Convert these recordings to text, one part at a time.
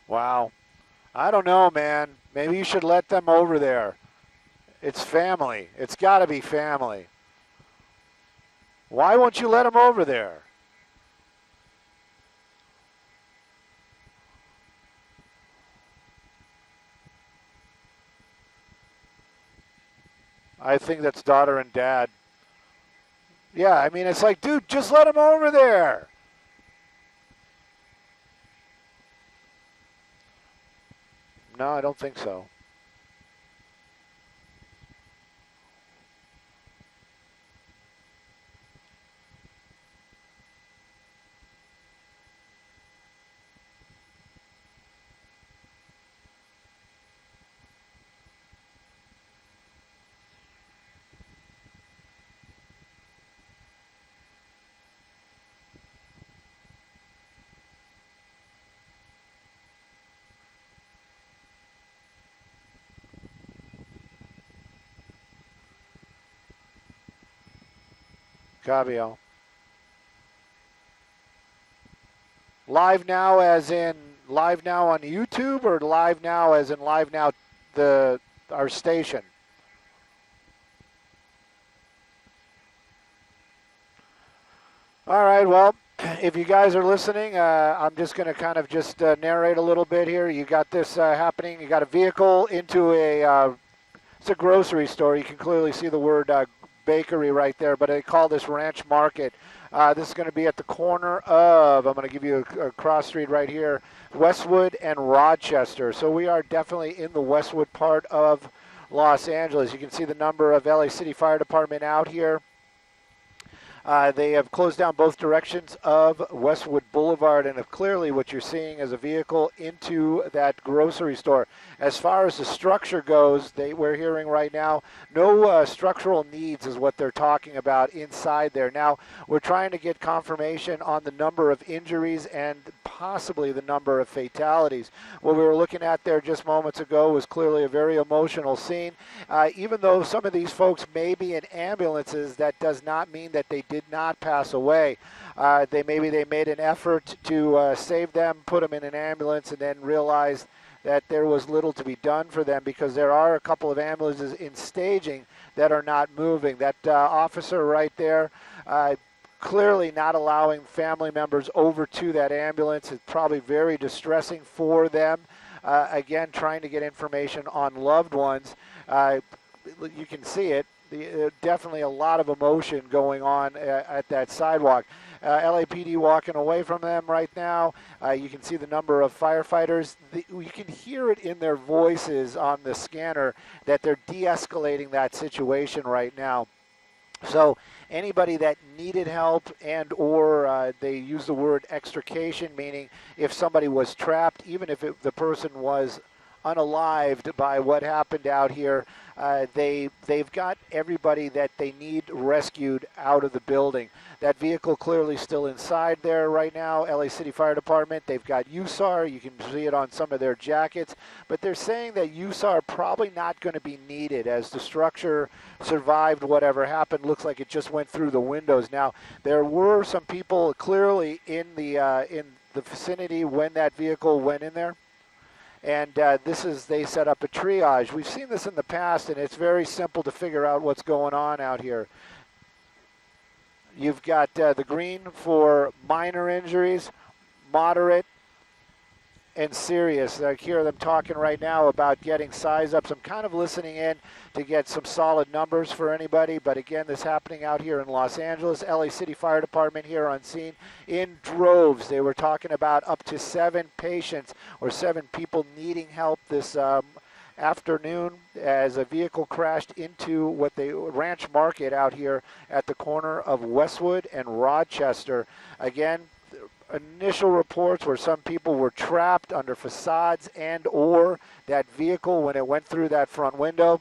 Wow. I don't know, man. Maybe you should let them over there. It's family. It's got to be family. Why won't you let them over there? I think that's daughter and dad. Yeah, I mean, it's like, dude, just let them over there. No, I don't think so. Cabio. Live now as in live now on YouTube, or live now as in live now our station? All right, well, if you guys are listening, I'm just going to kind of just narrate a little bit here. You got this happening. You got a vehicle into it's a grocery store. You can clearly see the word bakery right there, but they call this Ranch Market. This is going to be at the corner of, I'm going to give you a cross street right here, Westwood and Rochester. So we are definitely in the Westwood part of Los Angeles. You can see the number of LA City Fire Department out here. They have closed down both directions of Westwood Boulevard, and clearly what you're seeing is a vehicle into that grocery store. As far as the structure goes, we're hearing right now no structural needs is what they're talking about inside there. Now, we're trying to get confirmation on the number of injuries and possibly the number of fatalities. What we were looking at there just moments ago was clearly a very emotional scene. Even though some of these folks may be in ambulances, that does not mean that they did not pass away. Maybe they made an effort to save them, put them in an ambulance, and then realized that there was little to be done for them, because there are a couple of ambulances in staging that are not moving. That officer right there, clearly not allowing family members over to that ambulance. It's probably very distressing for them. Again, trying to get information on loved ones. You can see it. Definitely a lot of emotion going on at that sidewalk. LAPD walking away from them right now. You can see the number of firefighters. You can hear it in their voices on the scanner that they're de-escalating that situation right now. So anybody that needed help and or they use the word extrication, meaning if somebody was trapped, even if the person was unalived by what happened out here, they've got everybody that they need rescued out of the building. That vehicle clearly still inside there right now. LA City Fire Department, they've got USAR. You can see it on some of their jackets, but they're saying that USAR probably not going to be needed as the structure survived whatever happened. Looks like it just went through the windows. Now, there were some people clearly in the vicinity when that vehicle went in there. And they set up a triage. We've seen this in the past, and it's very simple to figure out what's going on out here. You've got the green for minor injuries, moderate, and serious. I hear them talking right now about getting size ups. I'm kind of listening in to get some solid numbers for anybody, but again, this happening out here in Los Angeles. LA City Fire Department here on scene in droves. They were talking about up to 7 patients or 7 people needing help this afternoon as a vehicle crashed into Ranch Market out here at the corner of Westwood and Rochester. Again, initial reports where some people were trapped under facades and or that vehicle when it went through that front window.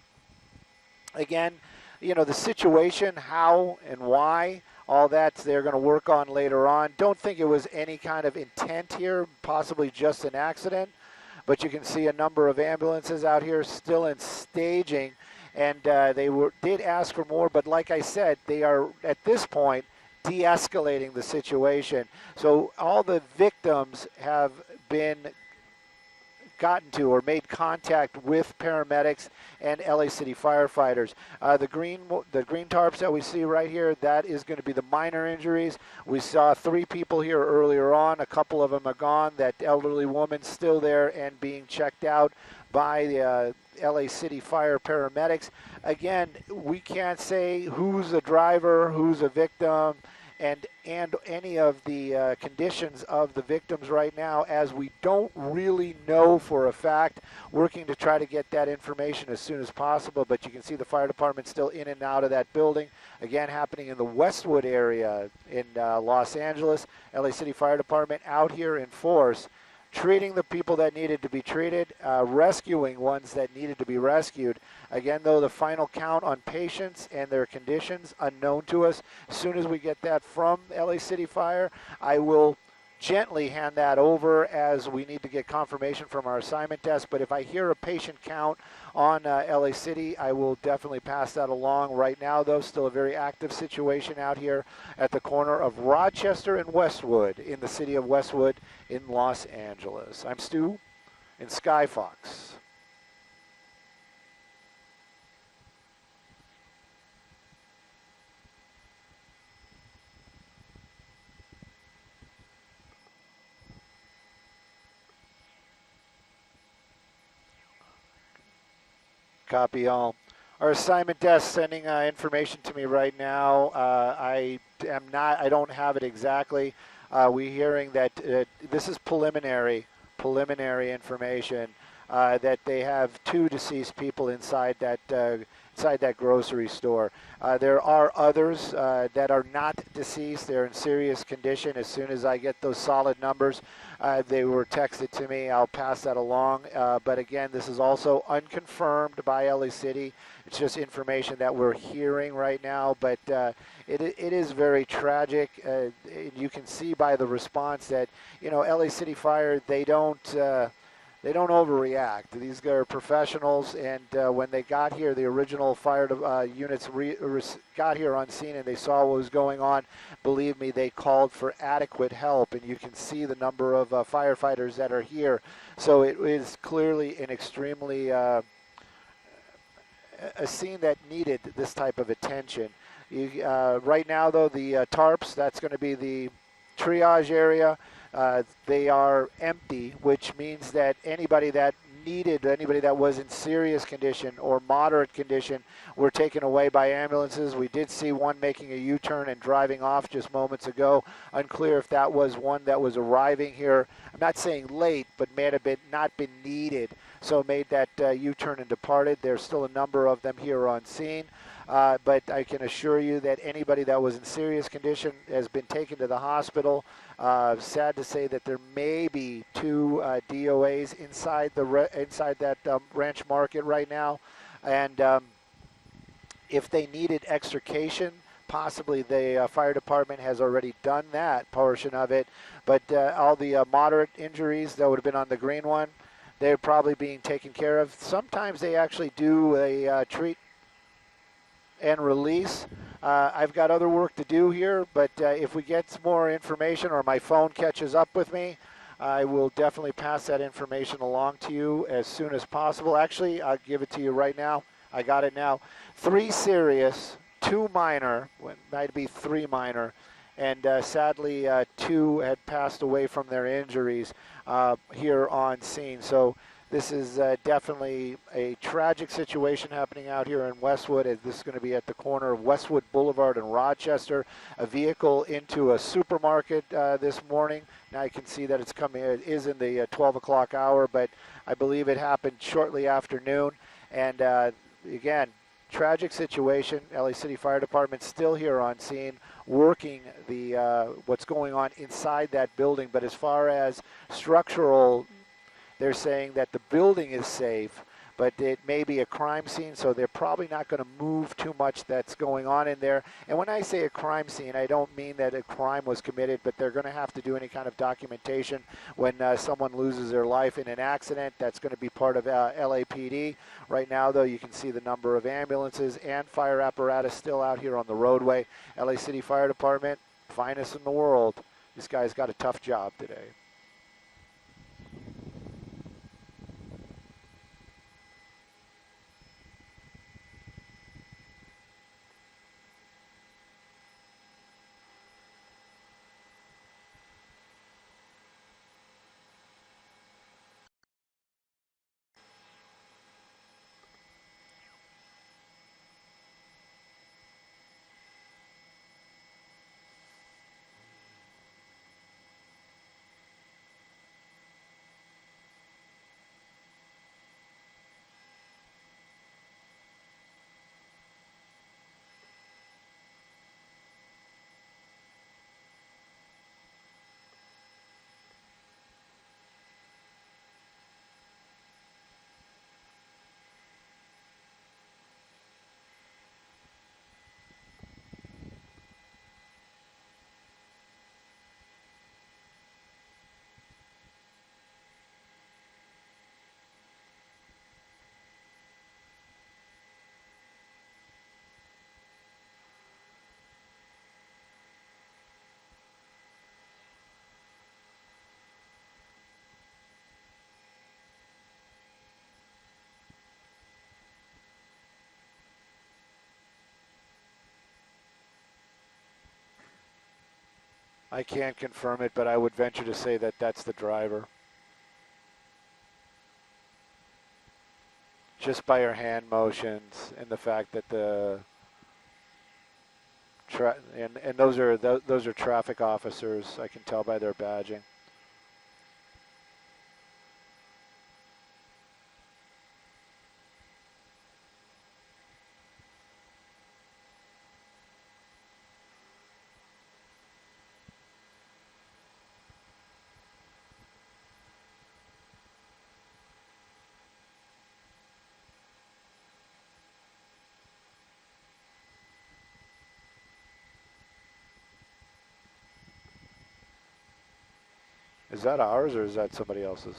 Again, the situation, how and why, all that they're going to work on later on. Don't think it was any kind of intent here, possibly just an accident, but you can see a number of ambulances out here still in staging, and they did ask for more, but like I said, they are at this point de-escalating the situation. So all the victims have been gotten to or made contact with paramedics and LA City firefighters. The green tarps that we see right here, that is going to be the minor injuries. We saw 3 people here earlier on. A couple of them are gone. That elderly woman's still there and being checked out by the LA City Fire paramedics. Again, we can't say who's the driver, who's a victim, and any of the conditions of the victims right now, as we don't really know for a fact. Working to try to get that information as soon as possible, but you can see the fire department still in and out of that building. Again, happening in the Westwood area in Los Angeles. LA City Fire Department out here in force, treating the people that needed to be treated, rescuing ones that needed to be rescued. Again, though, the final count on patients and their conditions unknown to us. As soon as we get that from LA City Fire, I will gently hand that over, as we need to get confirmation from our assignment desk. But if I hear a patient count on LA City, I will definitely pass that along. Right now, though, still a very active situation out here at the corner of Rochester and Westwood in the city of Westwood in Los Angeles. I'm Stu in SKYFOX. Copy all. Our assignment desk sending information to me right now. I don't have it exactly. We're hearing that this is preliminary information, that they have 2 deceased people inside that grocery store. There are others that are not deceased. They're in serious condition. As soon as I get those solid numbers, they were texted to me. I'll pass that along. But again, this is also unconfirmed by LA City. It's just information that we're hearing right now. But it is very tragic. You can see by the response that, LA City Fire, they don't overreact. These guys are professionals, and when they got here, the original fire units got here on scene and they saw what was going on. Believe me, they called for adequate help, and you can see the number of firefighters that are here. So it is clearly an extremely a scene that needed this type of attention. Right now, though, the tarps, that's going to be the triage area. They are empty, which means that anybody that was in serious condition or moderate condition were taken away by ambulances. We did see one making a U-turn and driving off just moments ago. Unclear if that was one that was arriving here. I'm not saying late, but may have not been needed, so made that U-turn and departed. There's still a number of them here on scene. But I can assure you that anybody that was in serious condition has been taken to the hospital. Sad to say that there may be 2 DOAs inside that ranch market right now, and if they needed extrication, possibly the fire department has already done that portion of it. But all the moderate injuries that would have been on the green one, they're probably being taken care of. Sometimes they actually do a treat and release. I've got other work to do here, but if we get some more information or my phone catches up with me, I will definitely pass that information along to you as soon as possible. Actually, I'll give it to you right now. I got it now. 3 serious, 2 minor, might be 3 minor, and sadly 2 had passed away from their injuries here on scene. So this is definitely a tragic situation happening out here in Westwood. This is going to be at the corner of Westwood Boulevard and Rochester. A vehicle into a supermarket this morning. Now you can see that it's coming. It is in the 12 o'clock hour, but I believe it happened shortly after noon. And again, tragic situation. LA City Fire Department still here on scene, working the what's going on inside that building. But as far as structural, they're saying that the building is safe, but it may be a crime scene, so they're probably not going to move too much that's going on in there. And when I say a crime scene, I don't mean that a crime was committed, but they're going to have to do any kind of documentation when someone loses their life in an accident. That's going to be part of LAPD. Right now, though, you can see the number of ambulances and fire apparatus still out here on the roadway. LA City Fire Department, finest in the world. This guy's got a tough job today. I can't confirm it, but I would venture to say that that's the driver. Just by her hand motions and the fact that the and those are traffic officers. I can tell by their badging. Is that ours or is that somebody else's?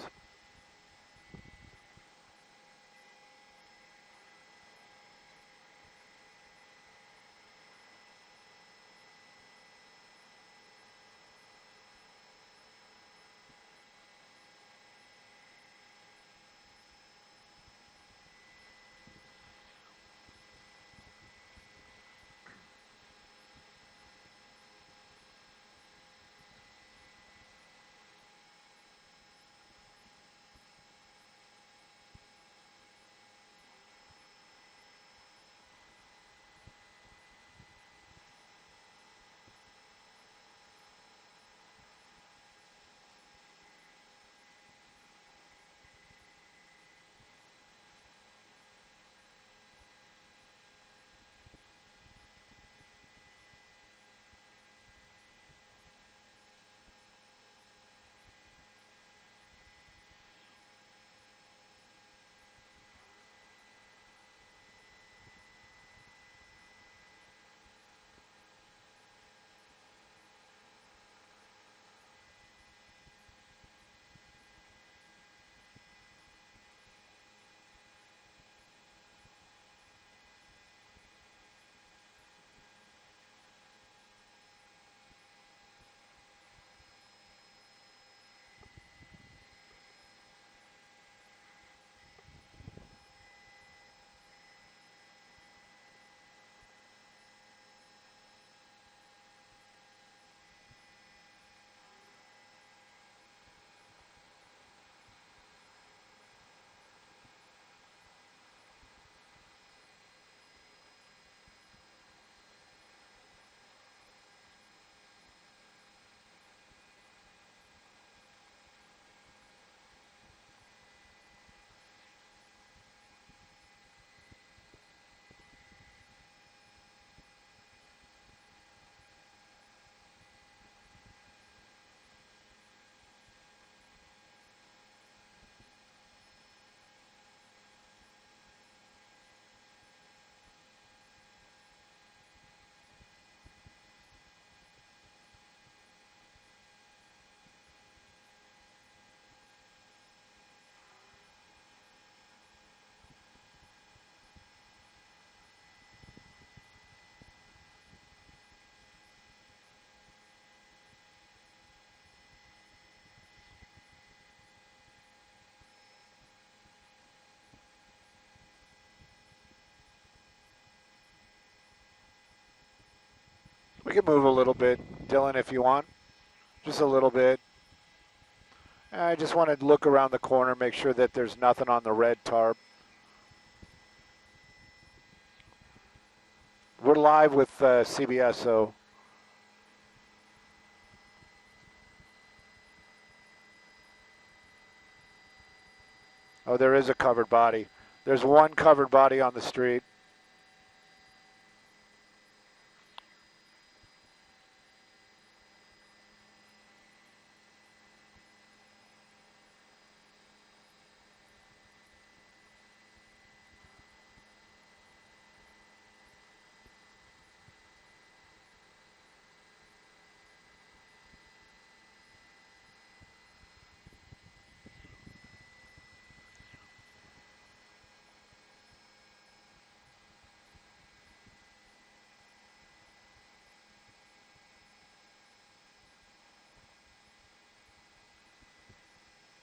We can move a little bit, Dylan, if you want. Just a little bit. I just want to look around the corner, make sure that there's nothing on the red tarp. We're live with CBS, so. Oh, there is a covered body. There's one covered body on the street.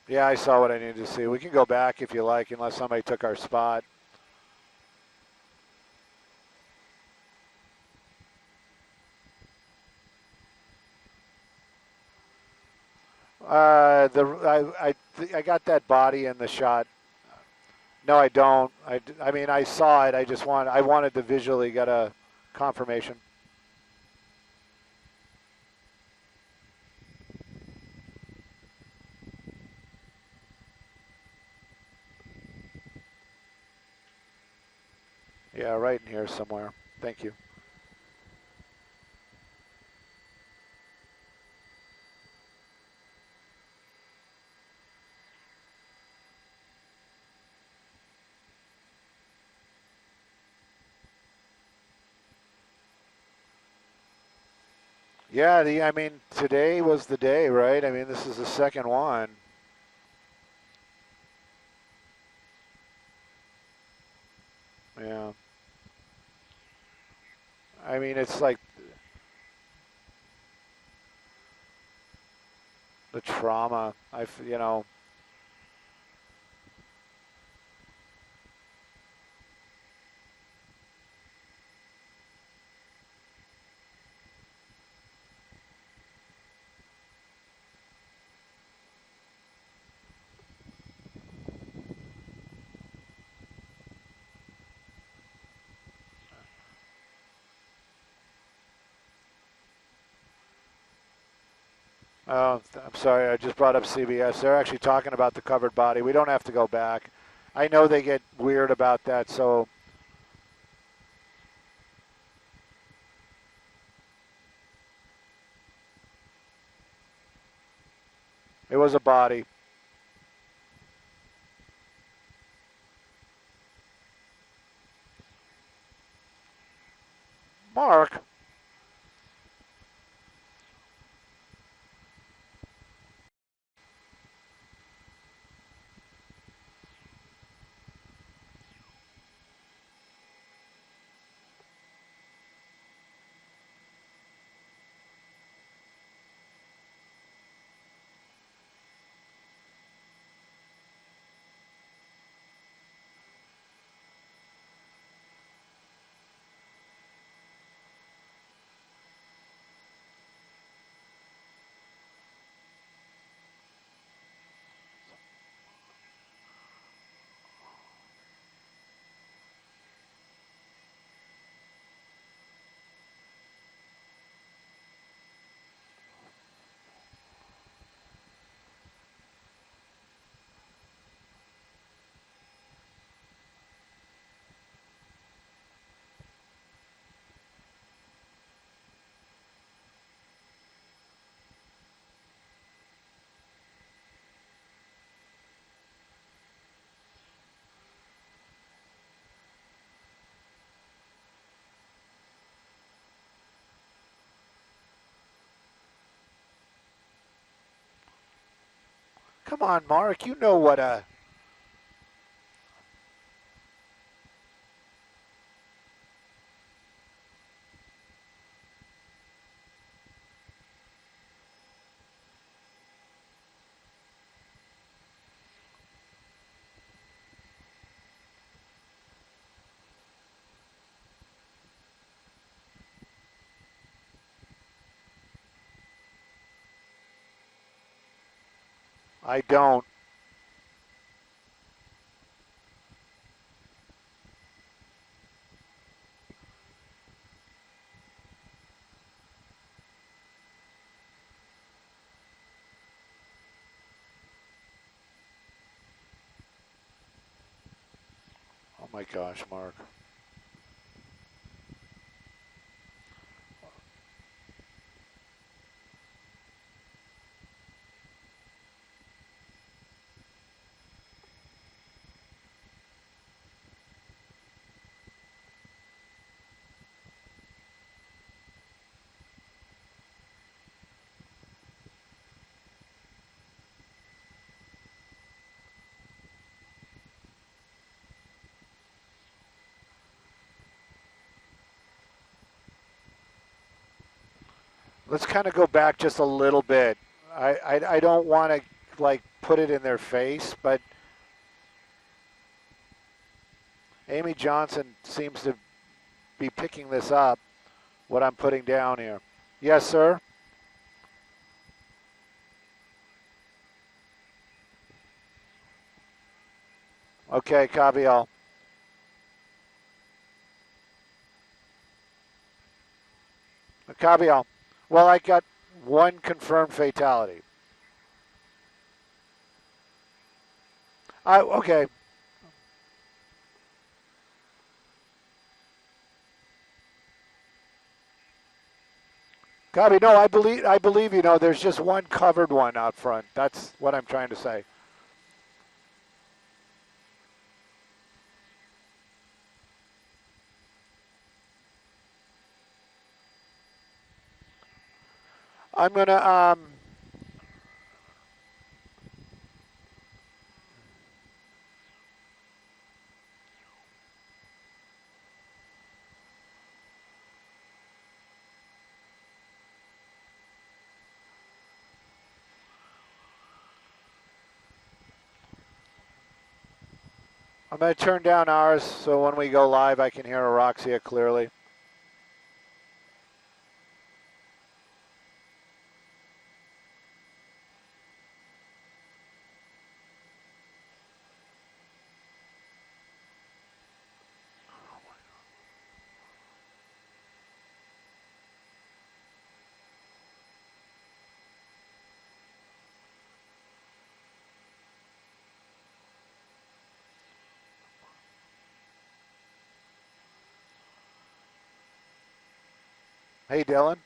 Yeah, I saw what I needed to see. We can go back if you like, unless somebody took our spot. I got that body in the shot. No, I don't. I mean, I saw it. I wanted to visually get a confirmation. Yeah, right in here somewhere. Thank you. Yeah, I mean, today was the day, right? I mean, this is the second one. Yeah. I mean, it's like the trauma. You know. Oh, I'm sorry. I just brought up CBS. They're actually talking about the covered body. We don't have to go back. I know they get weird about that, so. It was a body. Mark. Come on, Mark. You know what a. I don't. Oh my gosh, Mark. Let's kind of go back just a little bit. I don't want to like put it in their face, but Amy Johnson seems to be picking this up, what I'm putting down here. Yes, sir. Okay, copy all. Copy all. Well, I got one confirmed fatality. Okay. Copy. No, I believe you know. There's just one covered one out front. That's what I'm trying to say. I'm gonna I'm gonna turn down ours so when we go live, I can hear Aroxia clearly. Hey, Dylan.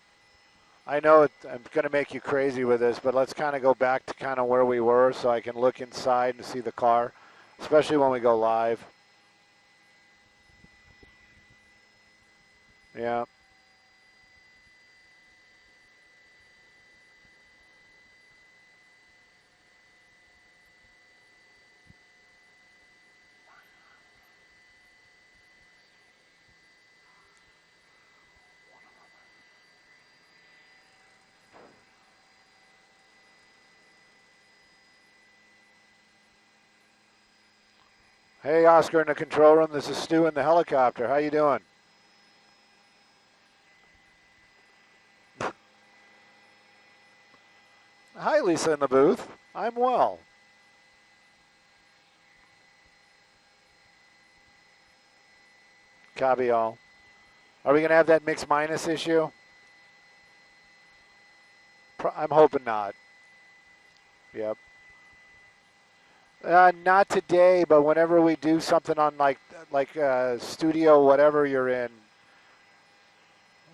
I know I'm going to make you crazy with this, but let's kind of go back to kind of where we were so I can look inside and see the car, especially when we go live. Yeah. Hey, Oscar in the control room. This is Stu in the helicopter. How you doing? Hi, Lisa in the booth. I'm well. Copy all. Are we going to have that mix minus issue? I'm hoping not. Yep. Not today, but whenever we do something on like studio, whatever you're in,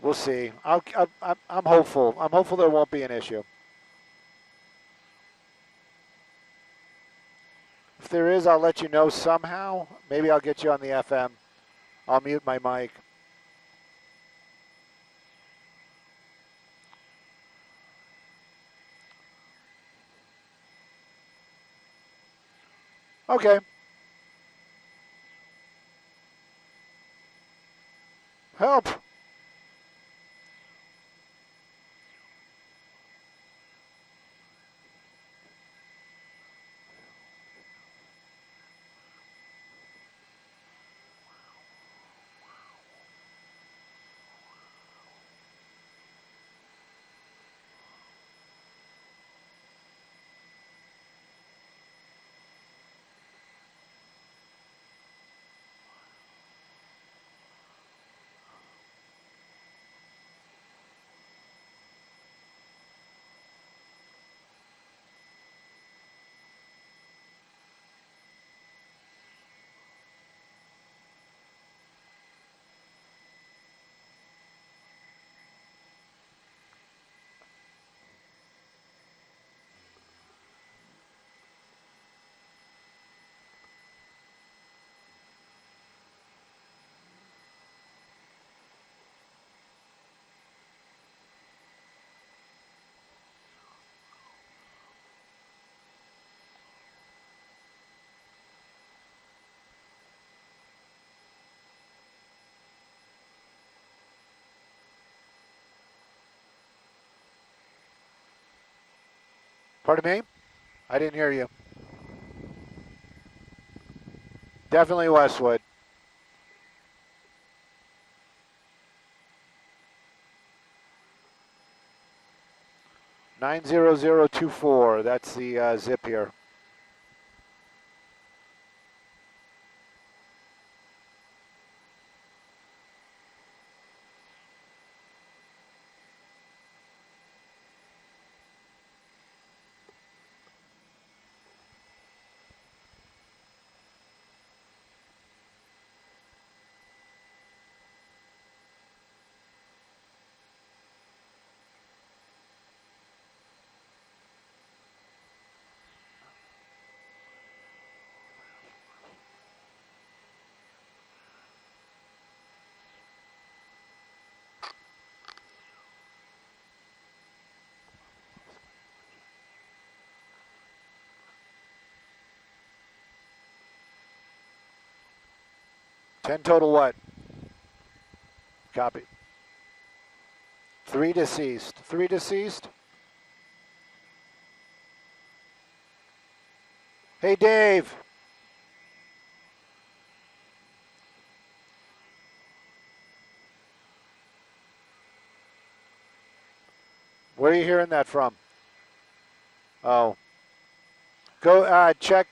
we'll see. I'm hopeful. I'm hopeful there won't be an issue. If there is, I'll let you know somehow. Maybe I'll get you on the FM. I'll mute my mic. Okay. Help. Pardon me? I didn't hear you. Definitely Westwood. 90024. That's the zip here. 10 total what? Copy. 3 deceased. 3 deceased. Hey, Dave. Where are you hearing that from? Oh. Go check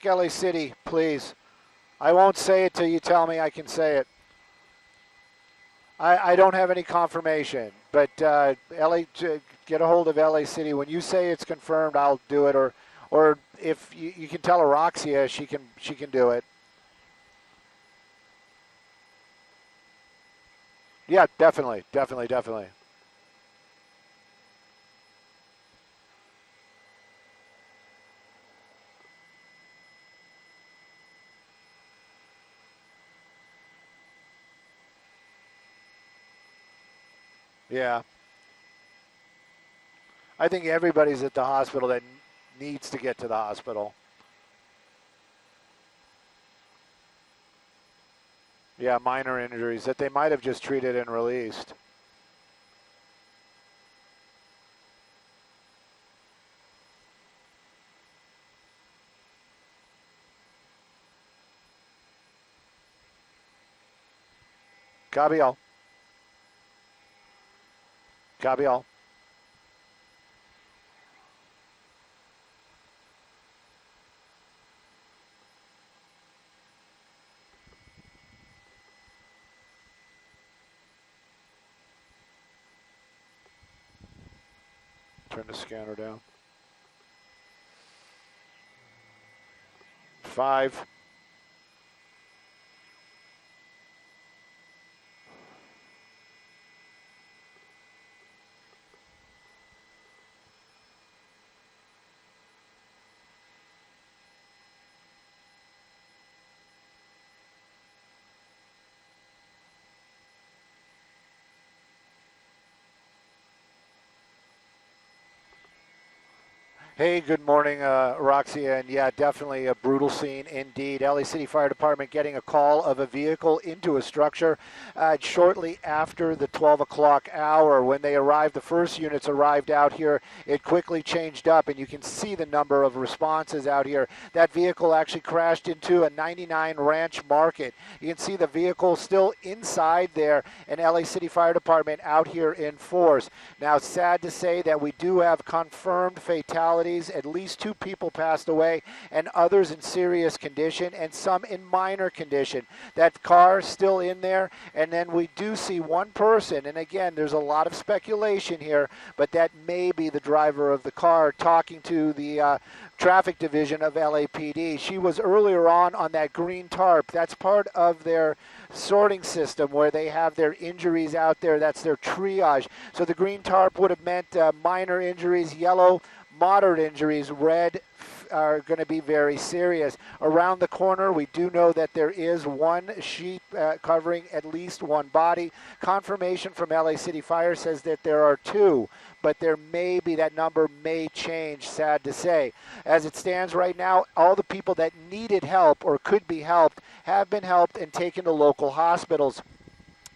LA City, please. I won't say it till you tell me I can say it. I don't have any confirmation, but get a hold of LA City. When you say it's confirmed, I'll do it. Or if you can tell Aroxia, she can do it. Yeah, definitely. Yeah. I think everybody's at the hospital that needs to get to the hospital. Yeah, minor injuries that they might have just treated and released. Copy all. Copy all. Turn the scanner down. 5. Hey, good morning, Roxy, and yeah, definitely a brutal scene indeed. LA City Fire Department getting a call of a vehicle into a structure shortly after the 12 o'clock hour. When they arrived, the first units arrived out here. It quickly changed up, and you can see the number of responses out here. That vehicle actually crashed into a 99 Ranch Market. You can see the vehicle still inside there, and LA City Fire Department out here in force. Now, sad to say that we do have confirmed fatalities. At least 2 people passed away, and others in serious condition, and some in minor condition. That car still in there, and then we do see 1 person, and again, there's a lot of speculation here, but that may be the driver of the car talking to the traffic division of LAPD. She was earlier on that green tarp. That's part of their sorting system where they have their injuries out there. That's their triage. So the green tarp would have meant minor injuries, yellow, moderate injuries, red are going to be very serious. Around the corner, we do know that there is 1 sheet covering at least 1 body. Confirmation from LA City Fire says that there are 2, but there may be, that number may change, sad to say. As it stands right now, all the people that needed help or could be helped have been helped and taken to local hospitals.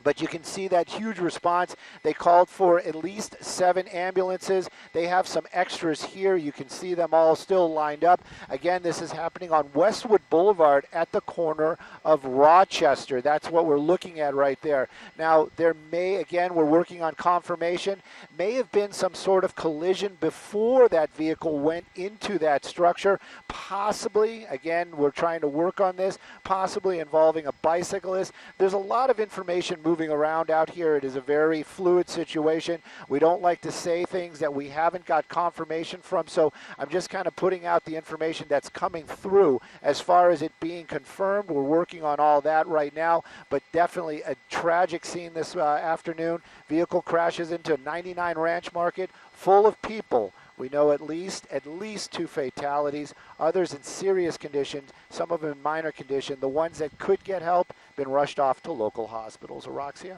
But you can see that huge response. They called for at least 7 ambulances. They have some extras here. You can see them all still lined up. Again, this is happening on Westwood Boulevard at the corner of Rochester. That's what we're looking at right there. Now, there may, again, we're working on confirmation, may have been some sort of collision before that vehicle went into that structure. Possibly, again, we're trying to work on this, possibly involving a bicyclist. There's a lot of information moving around out here. It is a very fluid situation. We don't like to say things that we haven't got confirmation from, so I'm just kind of putting out the information that's coming through. As far as it being confirmed, we're working on all that right now, but definitely a tragic scene this afternoon. Vehicle crashes into 99 Ranch Market full of people. We know at least 2 fatalities, others in serious conditions, some of them in minor condition. The ones that could get help been rushed off to local hospitals. Aroxia?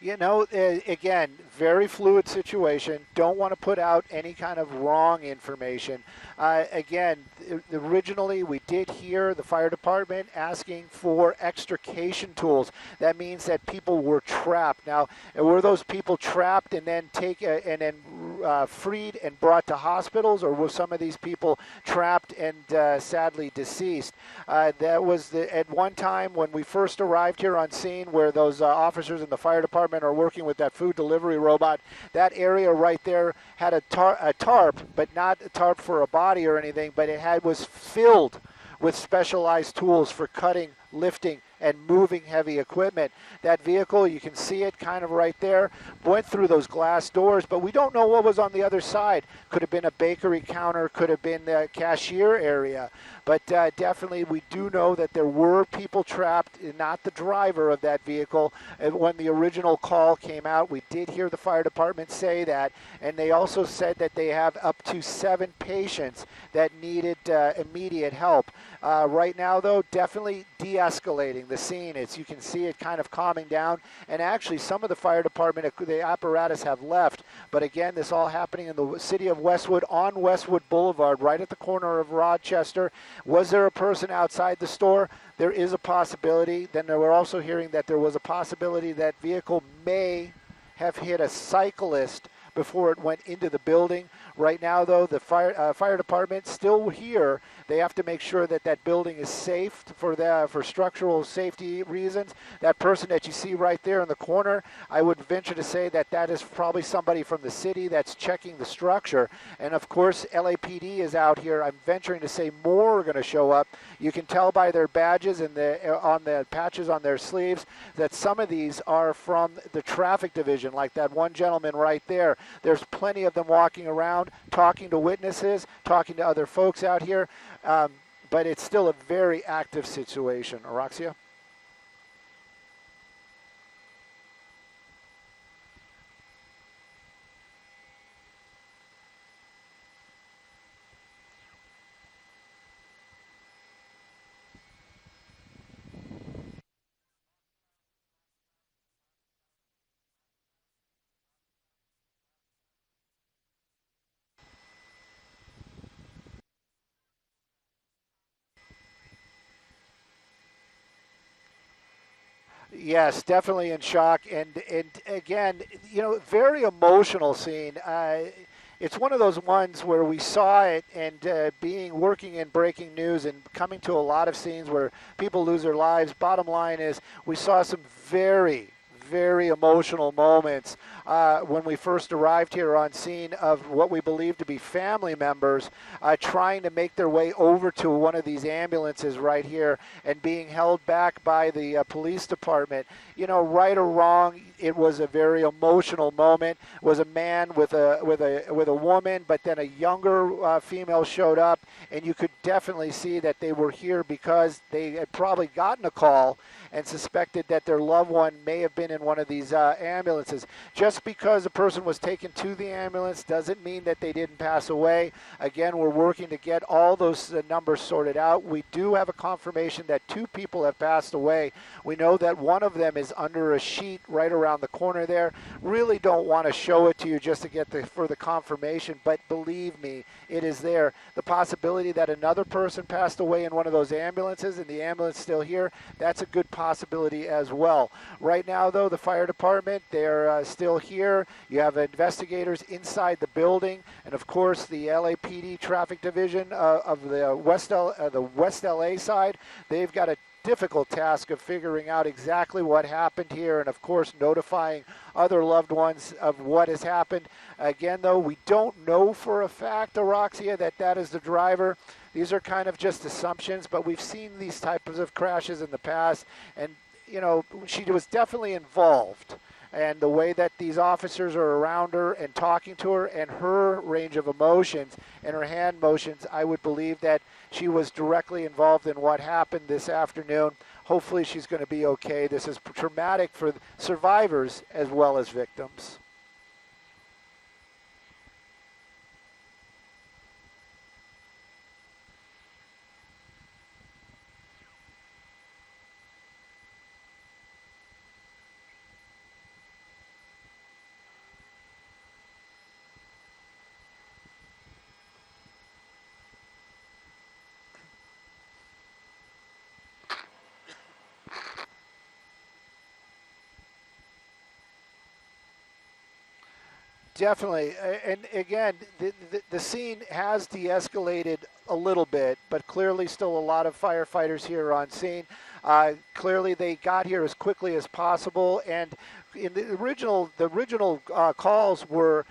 You know, again, very fluid situation. Don't want to put out any kind of wrong information. Again, originally we did hear the fire department asking for extrication tools. That means that people were trapped. Now, were those people trapped and then freed and brought to hospitals, or were some of these people trapped and sadly deceased? That was at one time when we first arrived here on scene, where those officers in the fire department are working with that food delivery robot. That area right there had a tarp, but not a tarp for a body or anything, but was filled with specialized tools for cutting, lifting, and moving heavy equipment. That vehicle, you can see it kind of right there, went through those glass doors, but we don't know what was on the other side. Could have been a bakery counter, could have been the cashier area. But definitely we do know that there were people trapped, not the driver of that vehicle. When the original call came out, we did hear the fire department say that, and they also said that they have up to 7 patients that needed immediate help. Right now, though, definitely de-escalating the scene. You can see it kind of calming down, and actually some of the fire department, the apparatus have left. But again, this all happening in the city of Westwood on Westwood Boulevard, right at the corner of Rochester. Was there a person outside the store? There is a possibility. Then we're also hearing that there was a possibility that vehicle may have hit a cyclist before it went into the building. Right now, though, the fire department still here. They have to make sure that that building is safe for structural safety reasons. That person that you see right there in the corner, I would venture to say that that is probably somebody from the city that's checking the structure. And of course, LAPD is out here. I'm venturing to say more are going to show up. You can tell by their badges and on the patches on their sleeves that some of these are from the traffic division, like that one gentleman right there. There's plenty of them walking around, talking to witnesses, talking to other folks out here. But it's still a very active situation. Araxia? Yes, definitely in shock, and again, you know, very emotional scene. It's one of those ones where we saw it, and working in breaking news and coming to a lot of scenes where people lose their lives. Bottom line is, we saw some very emotional moments when we first arrived here on scene of what we believe to be family members trying to make their way over to one of these ambulances right here and being held back by the police department. You know, right or wrong, it was a very emotional moment. It was a man with a woman, but then a younger female showed up, and you could definitely see that they were here because they had probably gotten a call and suspected that their loved one may have been in one of these ambulances. Just because a person was taken to the ambulance doesn't mean that they didn't pass away. Again, we're working to get all those numbers sorted out. We do have a confirmation that 2 people have passed away. We know that one of them is under a sheet right around the corner there. Really don't want to show it to you just to get for the confirmation, but believe me, it is there. The possibility that another person passed away in one of those ambulances and the ambulance still here, that's a good possibility as well. Right now, though, the fire department, they're still here. You have investigators inside the building, and of course the LAPD traffic division of the West LA side, they've got a difficult task of figuring out exactly what happened here, and of course notifying other loved ones of what has happened. Again, though, we don't know for a fact, Araxia, that is the driver. These are kind of just assumptions, but we've seen these types of crashes in the past, and you know, she was definitely involved. And the way that these officers are around her and talking to her, and her range of emotions and her hand motions, I would believe that she was directly involved in what happened this afternoon. Hopefully she's going to be okay. This is traumatic for survivors as well as victims. Definitely. And again, the scene has de-escalated a little bit, but clearly still a lot of firefighters here on scene. Clearly they got here as quickly as possible, and in the original calls were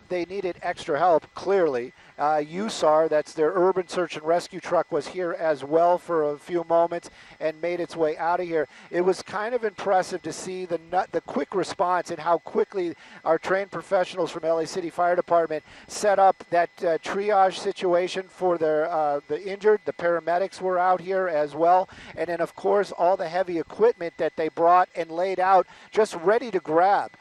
they needed extra help, clearly. USAR, that's their urban search and rescue truck, was here as well for a few moments and made its way out of here. It was kind of impressive to see the quick response and how quickly our trained professionals from LA City Fire Department set up that triage situation for the injured. The paramedics were out here as well. And then, of course, all the heavy equipment that they brought and laid out just ready to grab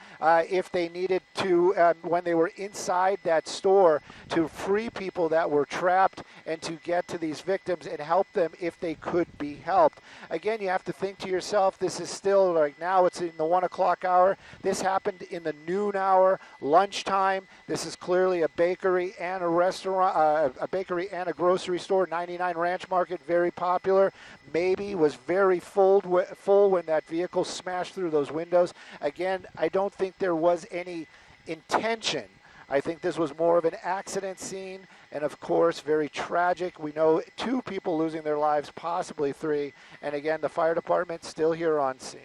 if they needed to, when they were inside that store, to free people that were trapped and to get to these victims and help them if they could be helped. Again, you have to think to yourself, this is still, like now it's in the 1 o'clock hour. This happened in the noon hour, lunchtime. This is clearly a bakery and a restaurant, a bakery and a grocery store. 99 Ranch Market, very popular. Maybe was very full when that vehicle smashed through those windows. Again, I don't think there was any intention. I think this was more of an accident scene, and of course, very tragic. We know 2 people losing their lives, possibly 3, and again, the fire department still here on scene.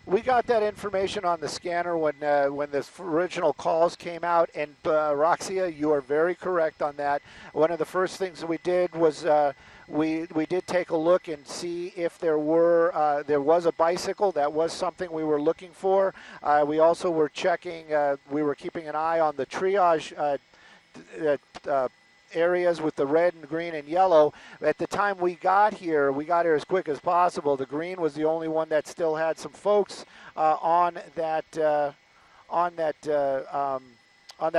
We got that information on the scanner when the original calls came out, and Roxia, you are very correct on that. One of the first things that we did was we did take a look and see if there was a bicycle. That was something we were looking for. We also were checking. We were keeping an eye on the triage areas with the red and green and yellow. At the time we got here as quick as possible. The green was the only one that still had some folks on that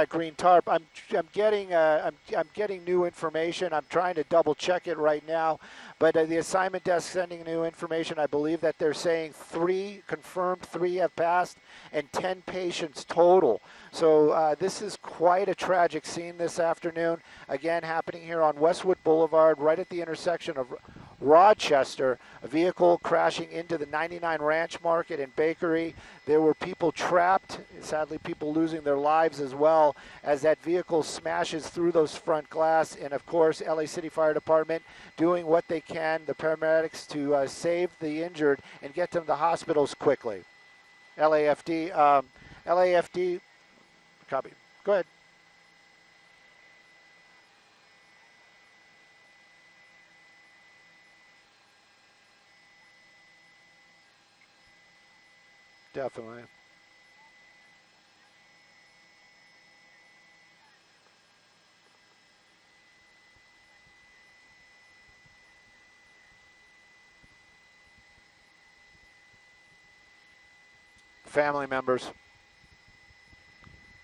green tarp. I'm getting new information. I'm trying to double check it right now, but the assignment desk sending new information. I believe that they're saying 3 confirmed, 3 have passed, and 10 patients total. So this is quite a tragic scene this afternoon. Again, happening here on Westwood Boulevard, right at the intersection of Rochester. A vehicle crashing into the 99 Ranch Market and Bakery. There were people trapped, sadly people losing their lives as well as that vehicle smashes through those front glass. And of course, LA City Fire Department doing what they can, the paramedics, to save the injured and get them to hospitals quickly. LAFD, LAFD, copy. Go ahead. Definitely. Family members.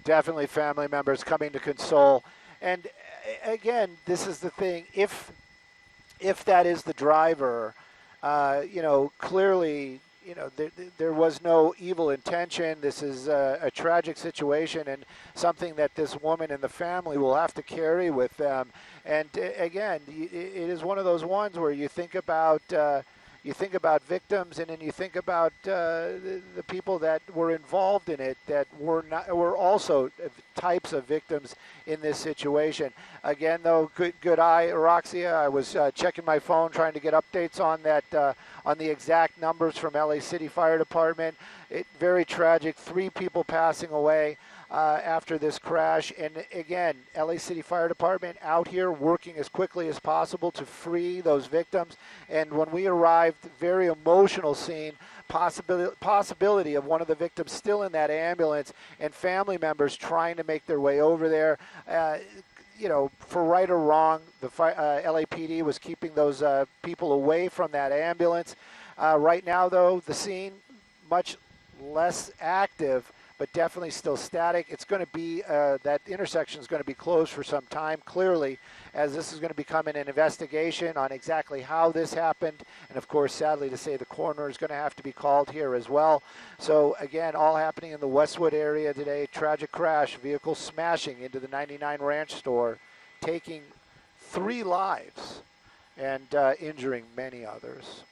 Definitely family members coming to console. And again, this is the thing. If that is the driver, clearly, there was no evil intention. This is a tragic situation and something that this woman and the family will have to carry with them. And again, it is one of those ones where you think about victims, and then you think about the people that were involved in it that were also types of victims in this situation. Again, though, good eye, Roxia. I was checking my phone trying to get updates on that, on the exact numbers from LA City Fire Department. Very tragic. 3 people passing away after this crash. And again, LA City Fire Department out here working as quickly as possible to free those victims. And when we arrived, very emotional scene, possibility of one of the victims still in that ambulance and family members trying to make their way over there. For right or wrong, the LAPD was keeping those people away from that ambulance. Right now, though, the scene much less active, but definitely still static. It's going to be, that intersection is going to be closed for some time, clearly, as this is going to become an investigation on exactly how this happened. And of course, sadly to say, the coroner is going to have to be called here as well. So again, all happening in the Westwood area today. Tragic crash, vehicle smashing into the 99 Ranch store, taking 3 lives and injuring many others.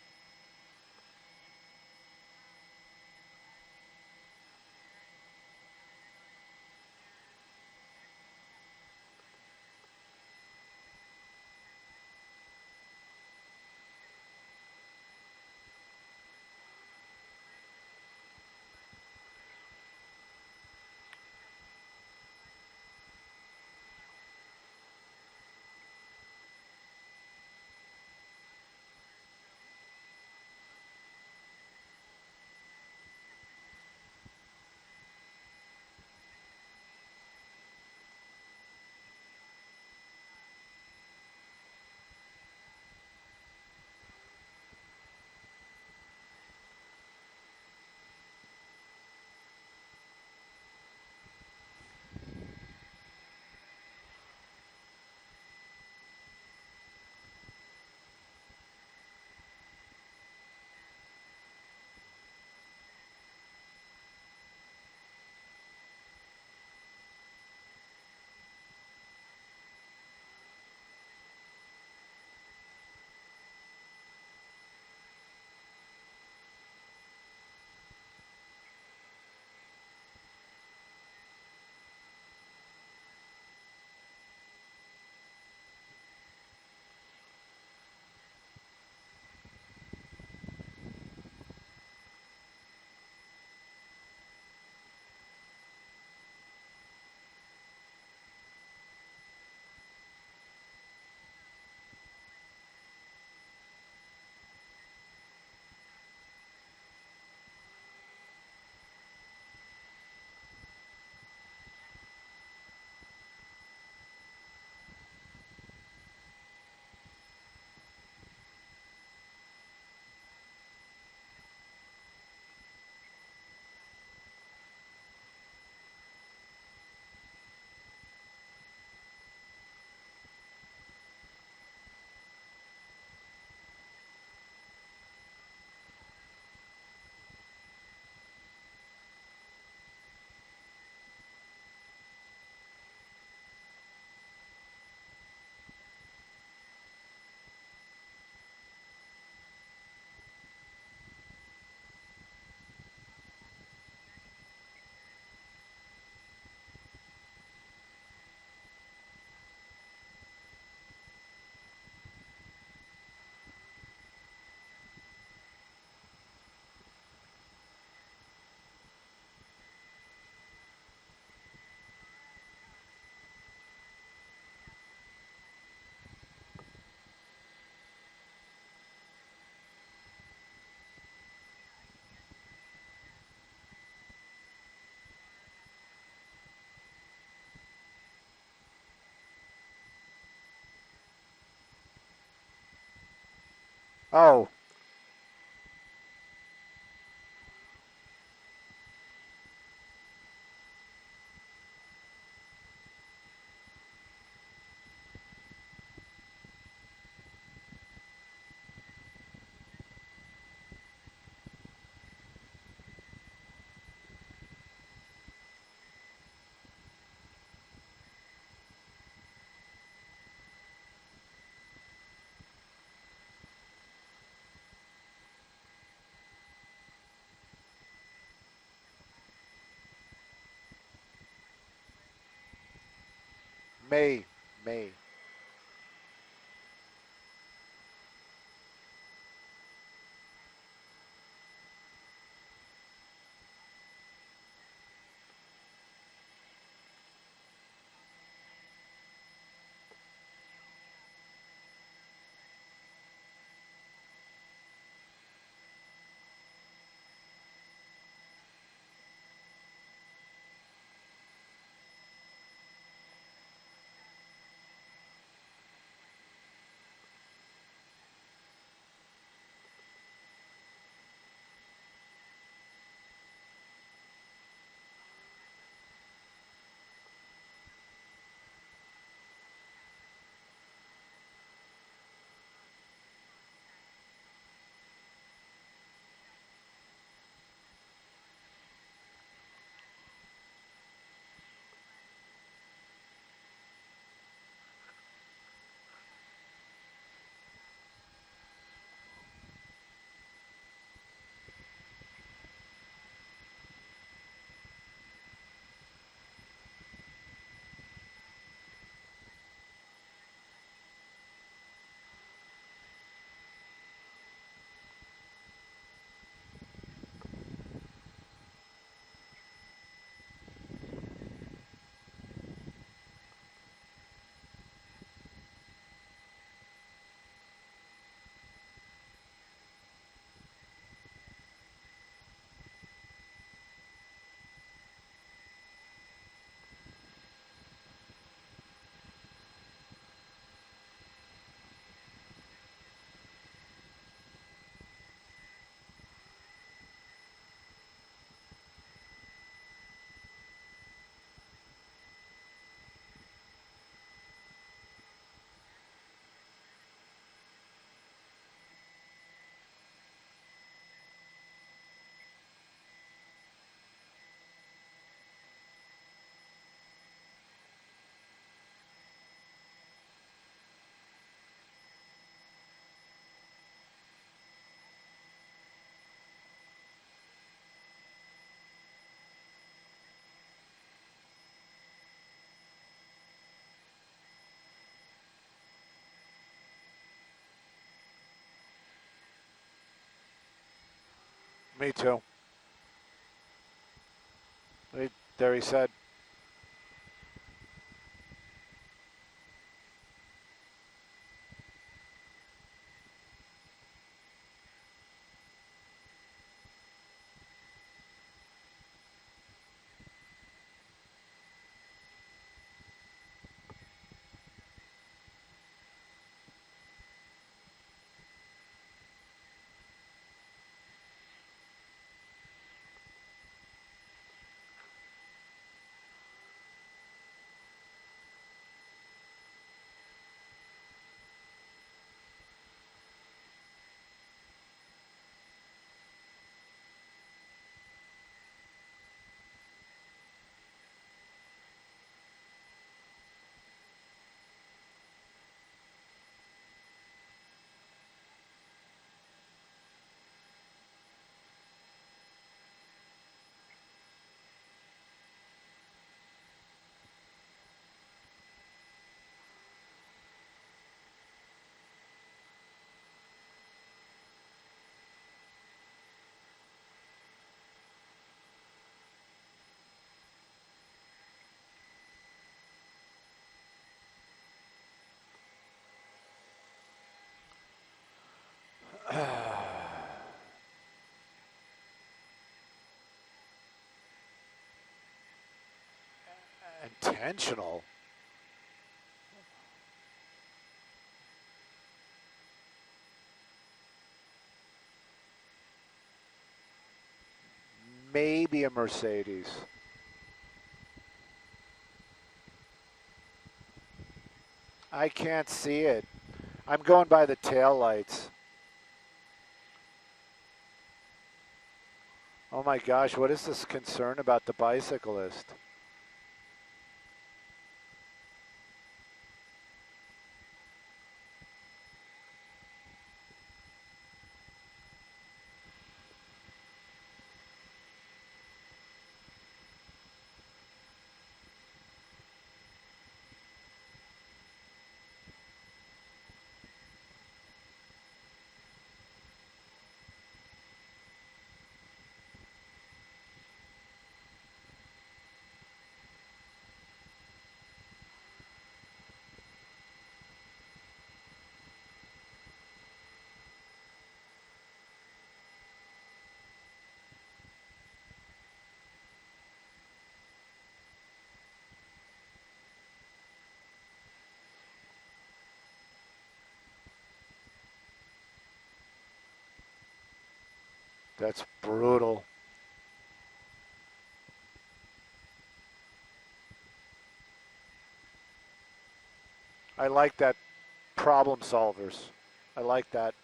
Oh, May, May. me too. There he said. Intentional. Maybe a Mercedes. I can't see it. I'm going by the tail lights. Oh my gosh, what is this concern about the bicyclist? That's brutal. I like that. Problem solvers. I like that.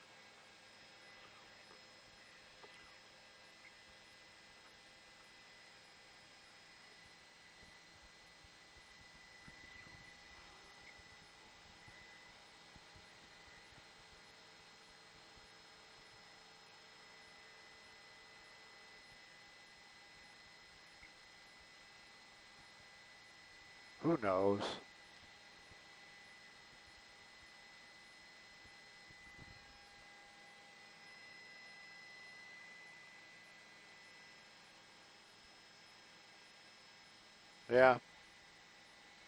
Who knows? Yeah,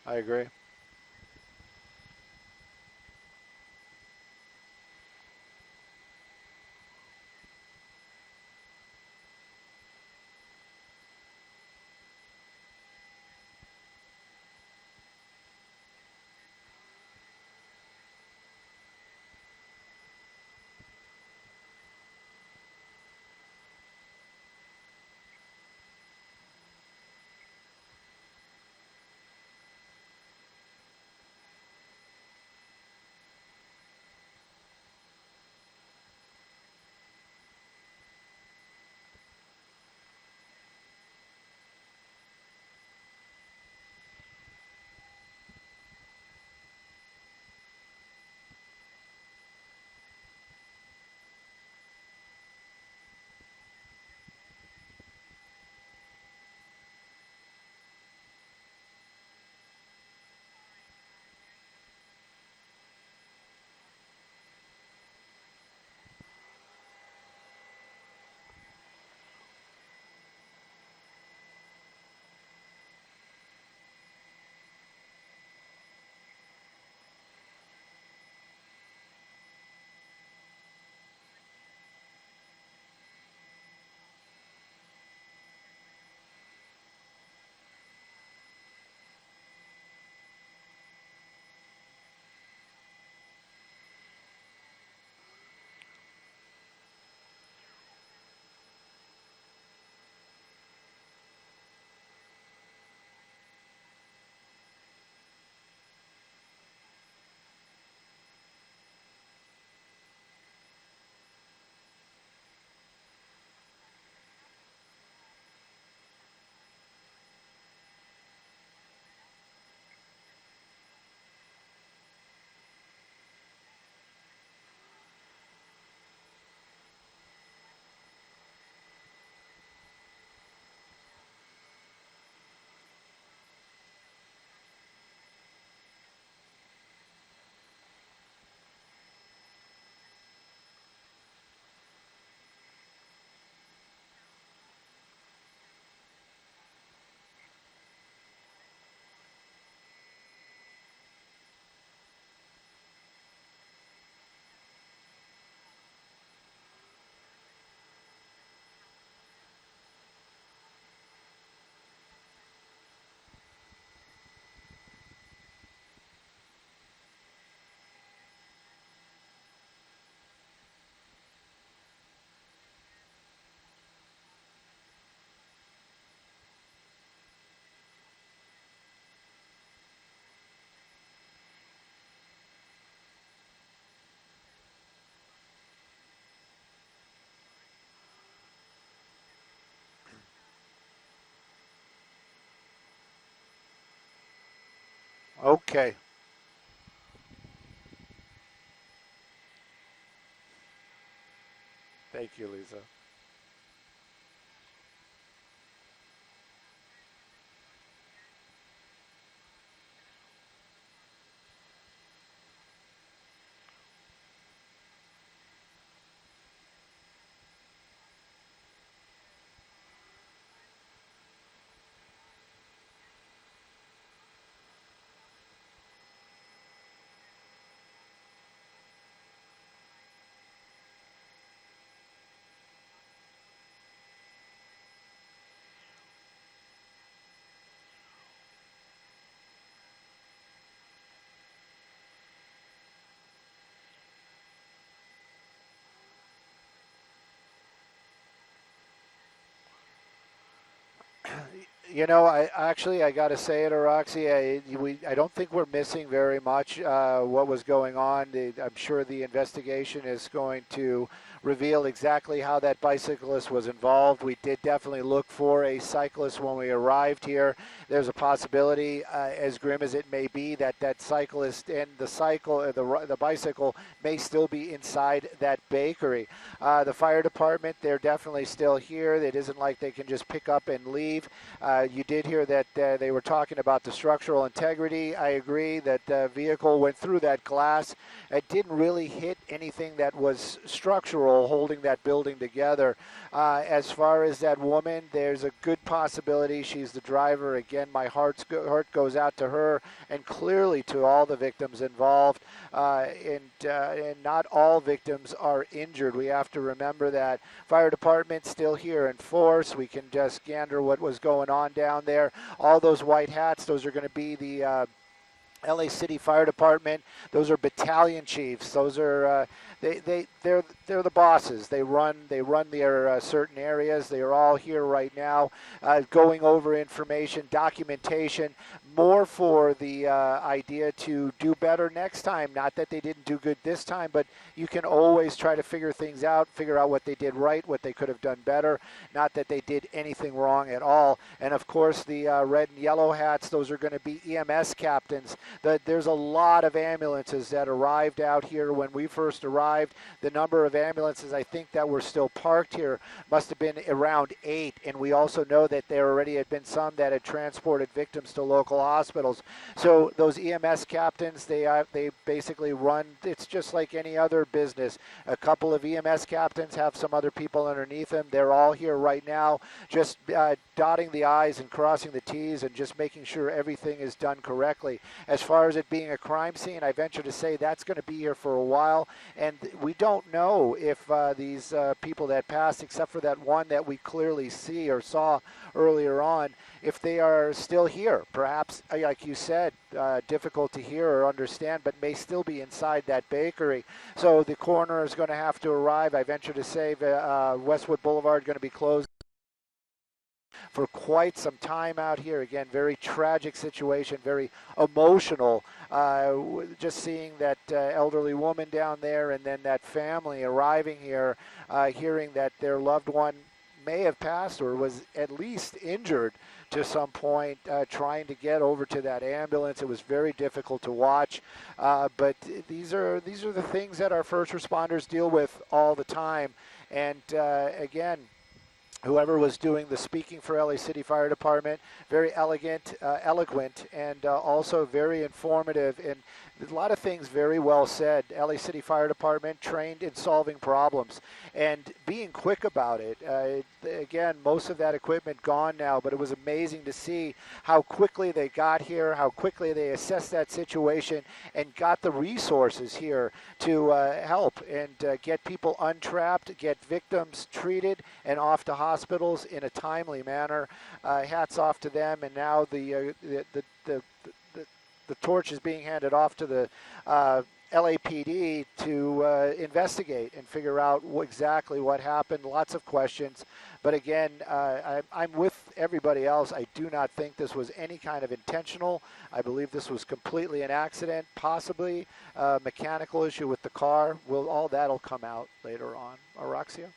I agree. Okay. Thank you, Lisa. You know, I got to say it, Roxy. I don't think we're missing very much what was going on. I'm sure the investigation is going to reveal exactly how that bicyclist was involved. We did definitely look for a cyclist when we arrived here. There's a possibility, as grim as it may be, that that cyclist and the the bicycle may still be inside that bakery. The fire department, they're definitely still here. It isn't like they can just pick up and leave. You did hear that they were talking about the structural integrity. I agree that the vehicle went through that glass. It didn't really hit anything that was structural holding that building together. As far as that woman, there's a good possibility she's the driver. Again, my heart goes out to her and clearly to all the victims involved. And not all victims are injured. We have to remember that. Fire department still here in force. We can just gander what was going on down there. All those white hats, those are going to be the LA City Fire Department. Those are battalion chiefs. Those are they're the bosses. They run their certain areas. They are all here right now, going over information, documentation, more for the idea to do better next time. Not that they didn't do good this time, but you can always try to figure out what they did right, what they could have done better. Not that they did anything wrong at all. And of course, the red and yellow hats. Those are going to be EMS captains. There's a lot of ambulances that arrived out here when we first arrived. The number of ambulances I think that were still parked here must have been around 8, and we also know that there already had been some that had transported victims to local hospitals. So those EMS captains, they basically run, it's just like any other business. A couple of EMS captains have some other people underneath them. They're all here right now, just dotting the I's and crossing the T's and just making sure everything is done correctly. As far as it being a crime scene, I venture to say that's going to be here for a while, and we don't know if these people that passed, except for that one that we clearly see or saw earlier on, if they are still here. Perhaps, like you said, difficult to hear or understand, but may still be inside that bakery. So the coroner is going to have to arrive. I venture to say Westwood Boulevard going to be closed for quite some time out here. Again, very tragic situation, very emotional. Just seeing that elderly woman down there and then that family arriving here, hearing that their loved one may have passed or was at least injured to some point, trying to get over to that ambulance. It was very difficult to watch, but these are the things that our first responders deal with all the time. And again, whoever was doing the speaking for LA City Fire Department, very eloquent, and also very informative. And a lot of things very well said. LA City Fire Department trained in solving problems and being quick about it. Again, most of that equipment gone now, but it was amazing to see how quickly they got here, how quickly they assessed that situation and got the resources here to help and get people untrapped, get victims treated and off to hospitals in a timely manner. Hats off to them. And now the torch is being handed off to the LAPD to investigate and figure out exactly what happened. Lots of questions. But again, I'm with everybody else. I do not think this was any kind of intentional. I believe this was completely an accident, possibly a mechanical issue with the car. All that'll come out later on. Araxia?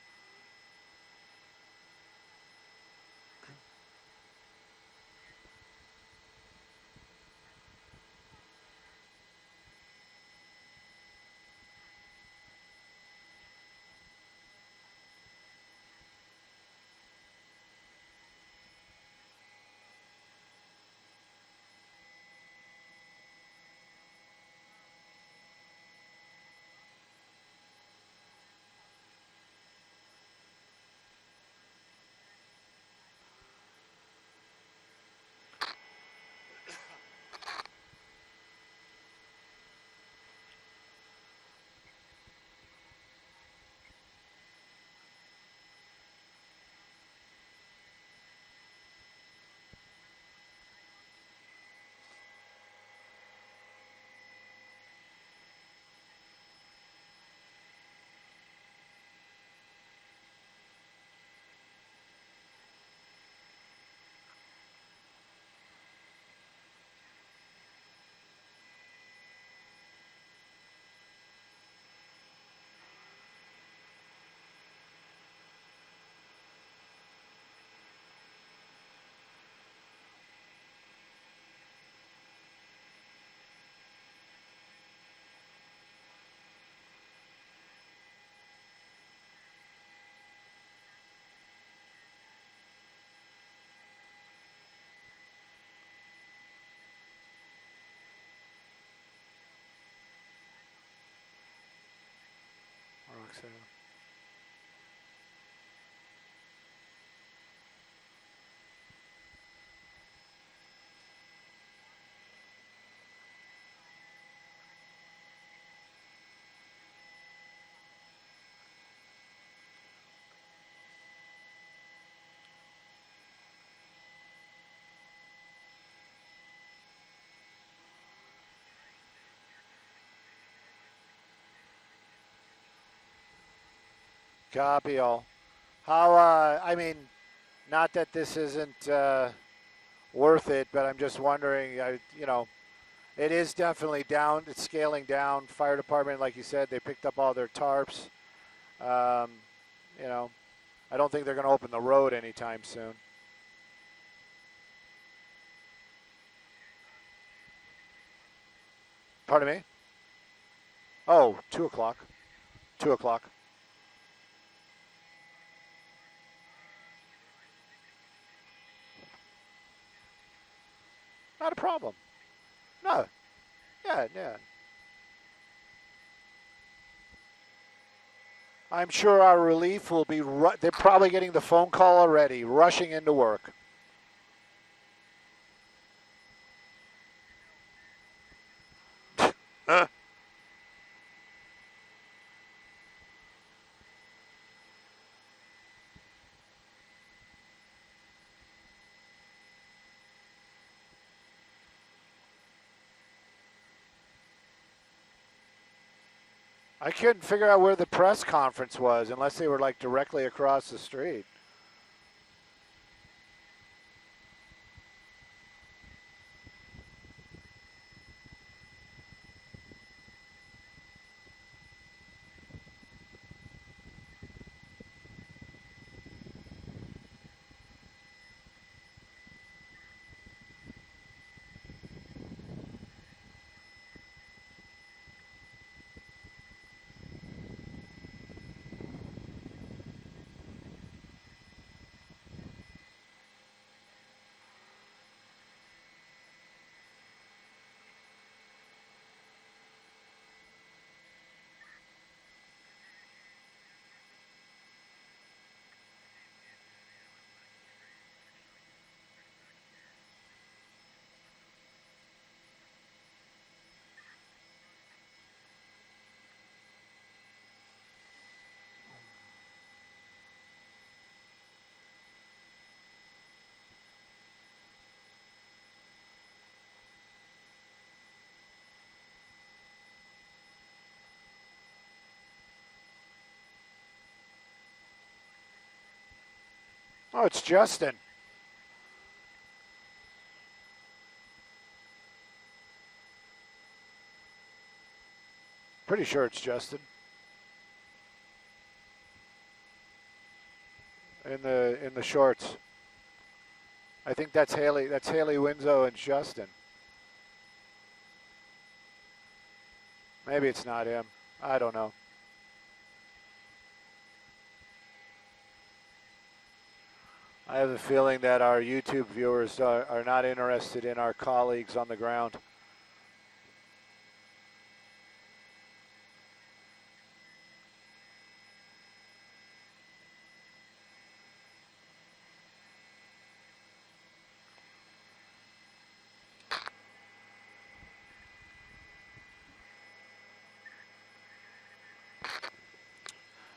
Roxanne. Copy all. How, I mean, not that this isn't worth it, but I'm just wondering, you know, it is definitely down. It's scaling down. Fire department, like you said, they picked up all their tarps. Um, you know, I don't think they're going to open the road anytime soon. Pardon me? Oh, 2 o'clock. 2 o'clock. Not a problem. No. Yeah, yeah. I'm sure our relief will be, they're probably getting the phone call already, rushing into work. I couldn't figure out where the press conference was unless they were like directly across the street. Oh, it's Justin. Pretty sure it's Justin. In the shorts. I think that's Haley. That's Haley Winzo and Justin. Maybe it's not him. I don't know. I have a feeling that our YouTube viewers are not interested in our colleagues on the ground.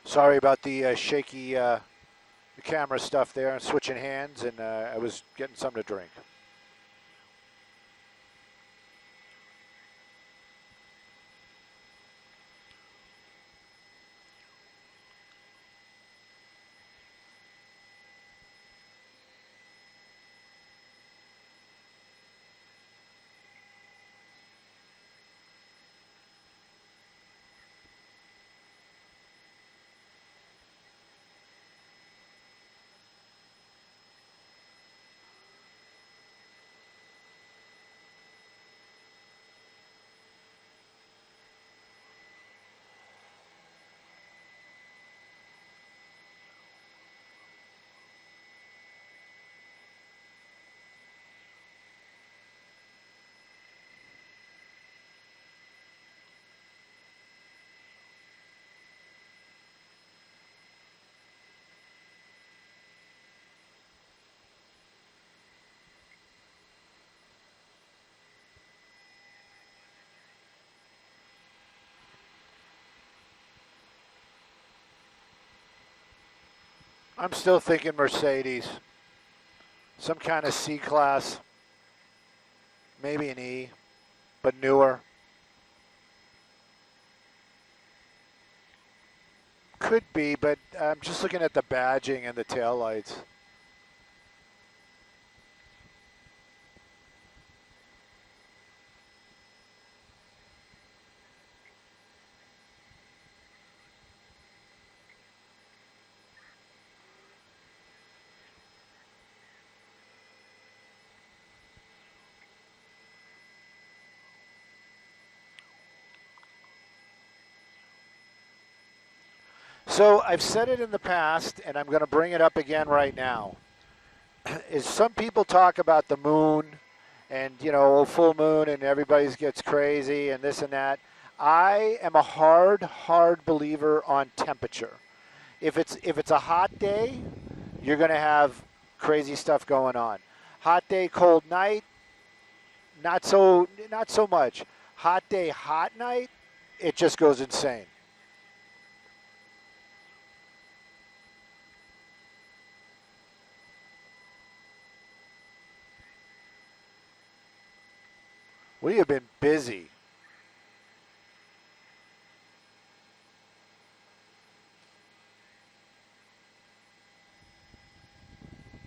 Sorry about the shaky the camera stuff there. I'm switching hands, and I was getting something to drink. I'm still thinking Mercedes. Some kind of C-Class. Maybe an E, but newer. Could be, but I'm just looking at the badging and the taillights. So I've said it in the past, and I'm going to bring it up again right now. Is some people talk about the moon and, you know, full moon and everybody gets crazy and this and that. I am a hard believer on temperature. If it's a hot day, you're going to have crazy stuff going on. Hot day, cold night, not so much. Hot day, hot night, it just goes insane. We have been busy.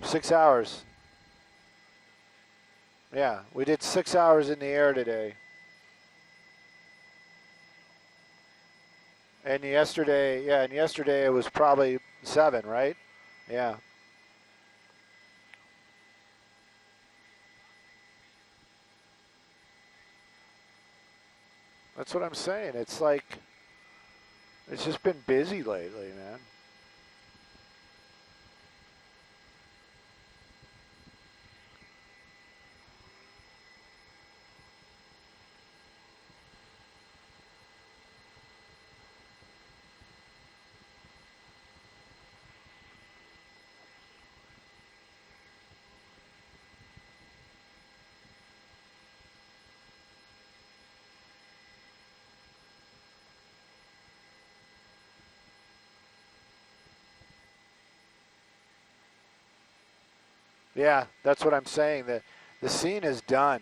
Six hours. Yeah, we did 6 hours in the air today. And yesterday it was probably 7, right? Yeah. That's what I'm saying. It's like, it's just been busy lately, man. Yeah, that's what I'm saying. The scene is done.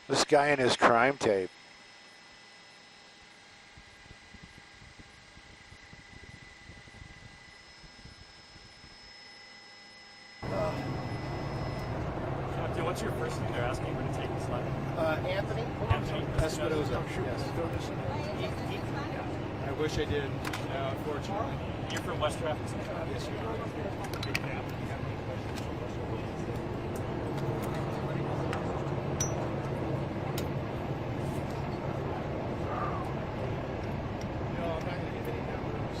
This guy in his crime tape. Captain, what's your first name? They're asking me to take this slide. Anthony? Anthony. Espinosa. Oh, sure. Yes. I wish I did. No, unfortunately. You're from West Traffic Center? Yes, you are. No, I'm not going to give any numbers.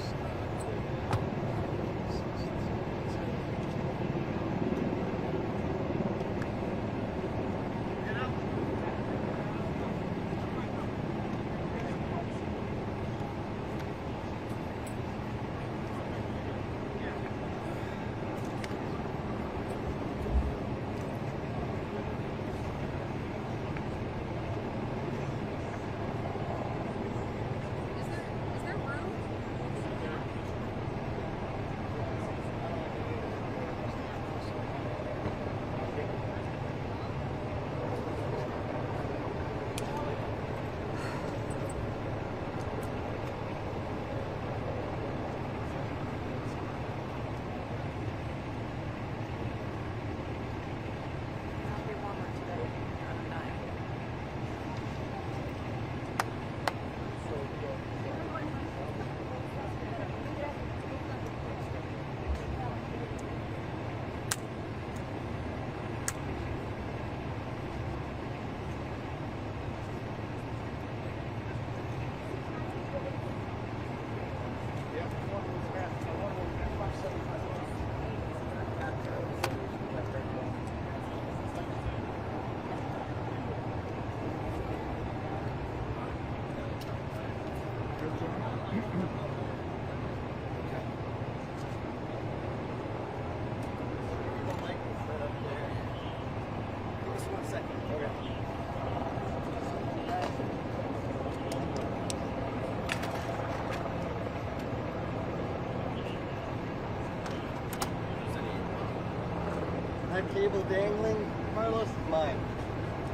That cable dangling, Carlos, is mine.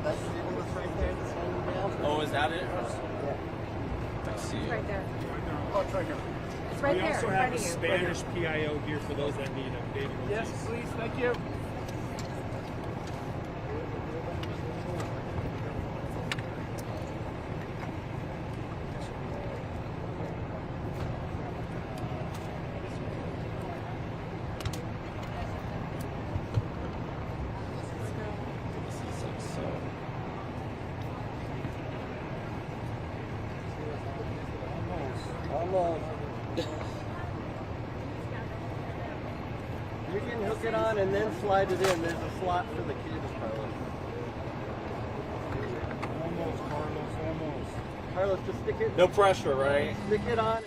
That cable that's right there that's hanging down. Oh, is that it? Yeah. I see It's it. right there. Oh, it's right here. It's right We there also in have front a of you. Spanish PIO here for those that need a baby release. Yes, please. Thank you. Almost. You can hook it on and then slide it in. There's a slot for the cable, Carlos. Almost, Carlos, almost. Carlos, just stick it. No pressure, right? Stick it on. And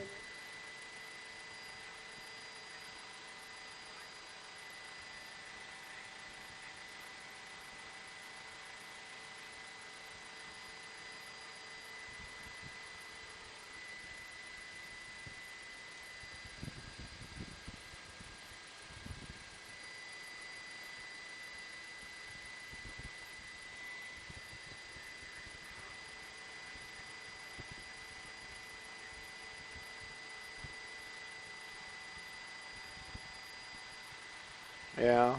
Yeah.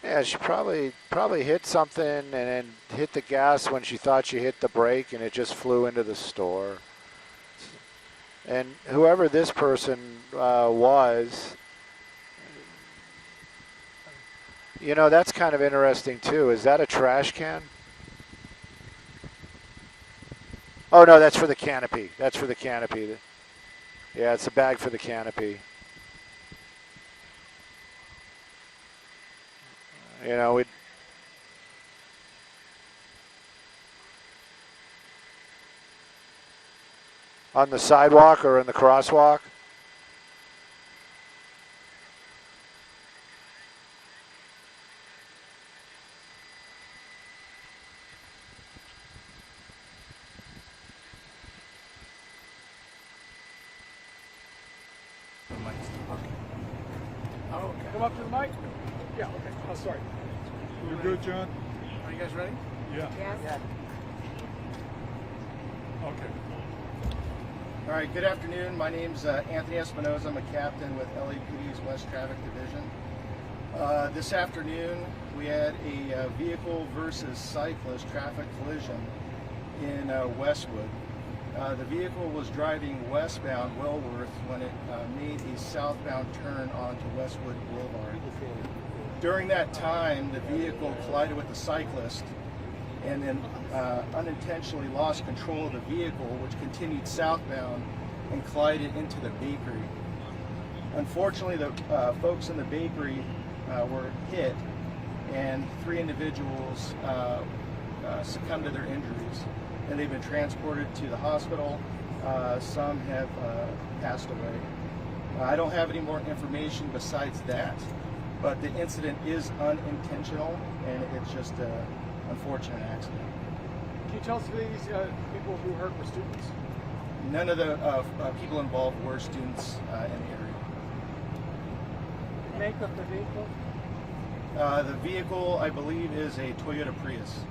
Yeah, she probably hit something and then hit the gas when she thought she hit the brake, and it just flew into the store. And whoever this person was, you know, that's kind of interesting too. Is that a trash can? Oh no, that's for the canopy. That's for the canopy. Yeah, it's a bag for the canopy. You know, it. On the sidewalk or in the crosswalk? Come up to the mic. Yeah. Okay. Oh, sorry. You're good, John? Are you guys ready? Yeah. Yes. Okay. All right, good afternoon. My name's Anthony Espinosa. I'm a captain with LAPD's West Traffic Division. This afternoon, we had a vehicle versus cyclist traffic collision in Westwood. The vehicle was driving westbound Wellworth when it made a southbound turn onto Westwood Boulevard. During that time, the vehicle collided with the cyclist and then unintentionally lost control of the vehicle, which continued southbound and collided into the bakery. Unfortunately, the folks in the bakery were hit, and 3 individuals succumbed to their injuries, and they've been transported to the hospital. Some have passed away. I don't have any more information besides that, but the incident is unintentional, and it's just an unfortunate accident. Can you tell us who these people who hurt were students? None of the people involved were students in the area. Make of the vehicle? The vehicle, I believe, is a Toyota Prius.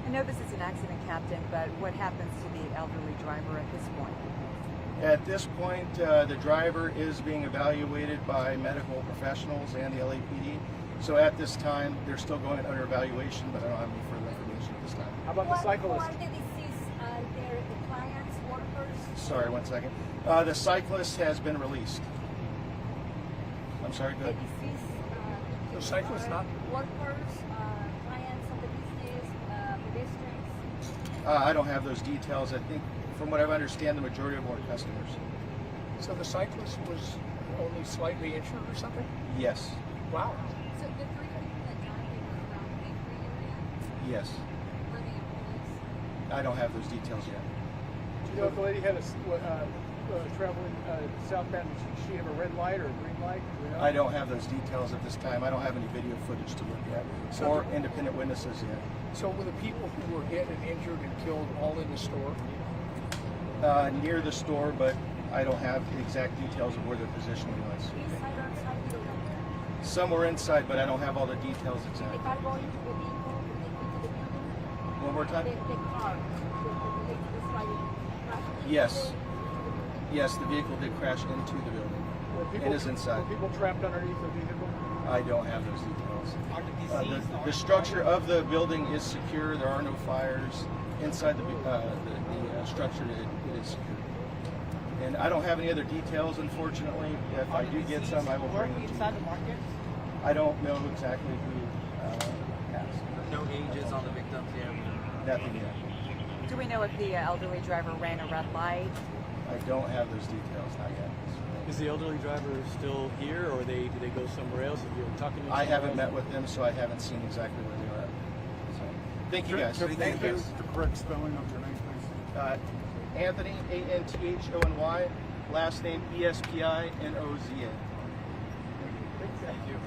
I know this is an accident, Captain, but what happens to the elderly driver at this point? At this point, the driver is being evaluated by medical professionals and the LAPD. So at this time, they're still going under evaluation, but I don't have any further information at this time. How about the cyclist? Who are the deceased? They're the clients, workers? Sorry, one second. The cyclist has been released. I'm sorry, go The ahead. deceased, The cyclist not? workers, clients of the business, pedestrians? I don't have those details. I think, from what I understand, the majority of them were customers. So the cyclist was only slightly injured or something? Yes. Wow. So the three people that died, they were around the bakery area? Yes. Were they police? I don't have those details yet. Do you know if the lady had a traveling southbound, did she have a red light or a green light? Do you know? I don't have those details at this time. I don't have any video footage to look at or independent witnesses yet. So were the people who were hit and injured and killed all in the store? Near the store, but I don't have the exact details of where their positioning was. Inside or outside the building? Some were inside, but I don't have all the details They exactly. got going into the vehicle when they went to the building? One more time? The car, the sliding. Yes. Yes, the vehicle did crash into the building. It is inside. Were people trapped underneath the vehicle? I don't have those details. The structure of the building is secure. There are no fires. Inside the structure, it is secure. And I don't have any other details, unfortunately. If I do get some, I will bring them to you. Inside the market? I don't know exactly who passed. No ages on the victims yet. Nothing yet. Do we know if the elderly driver ran a red light? I don't have those details, not yet. Is the elderly driver still here, or did they go somewhere else? If you're talking to I haven't met with them, so I haven't seen exactly where they are at. So, thank you guys. Thank you. The correct spelling of your name, please. Anthony, Anthony, last name Espinoza. Thank you.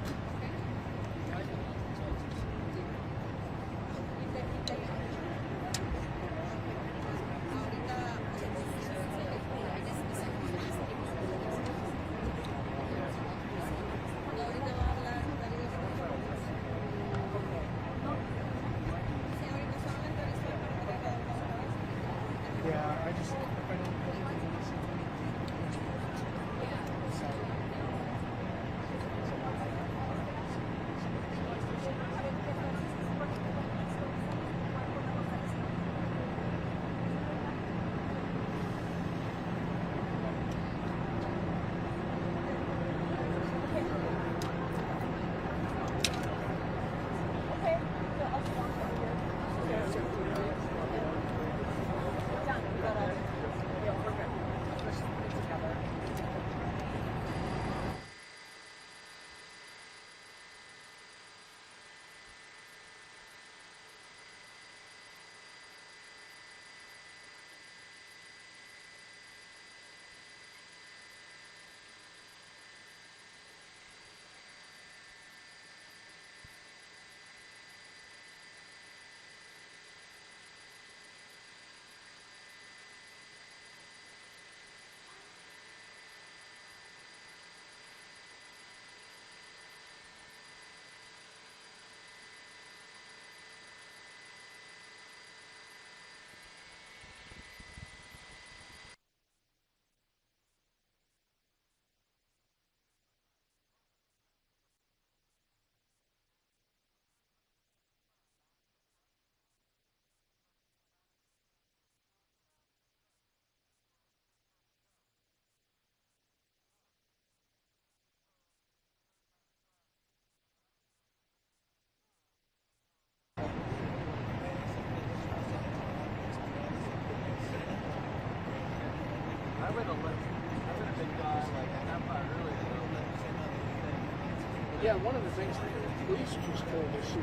Yeah, one of the things that the police just told us is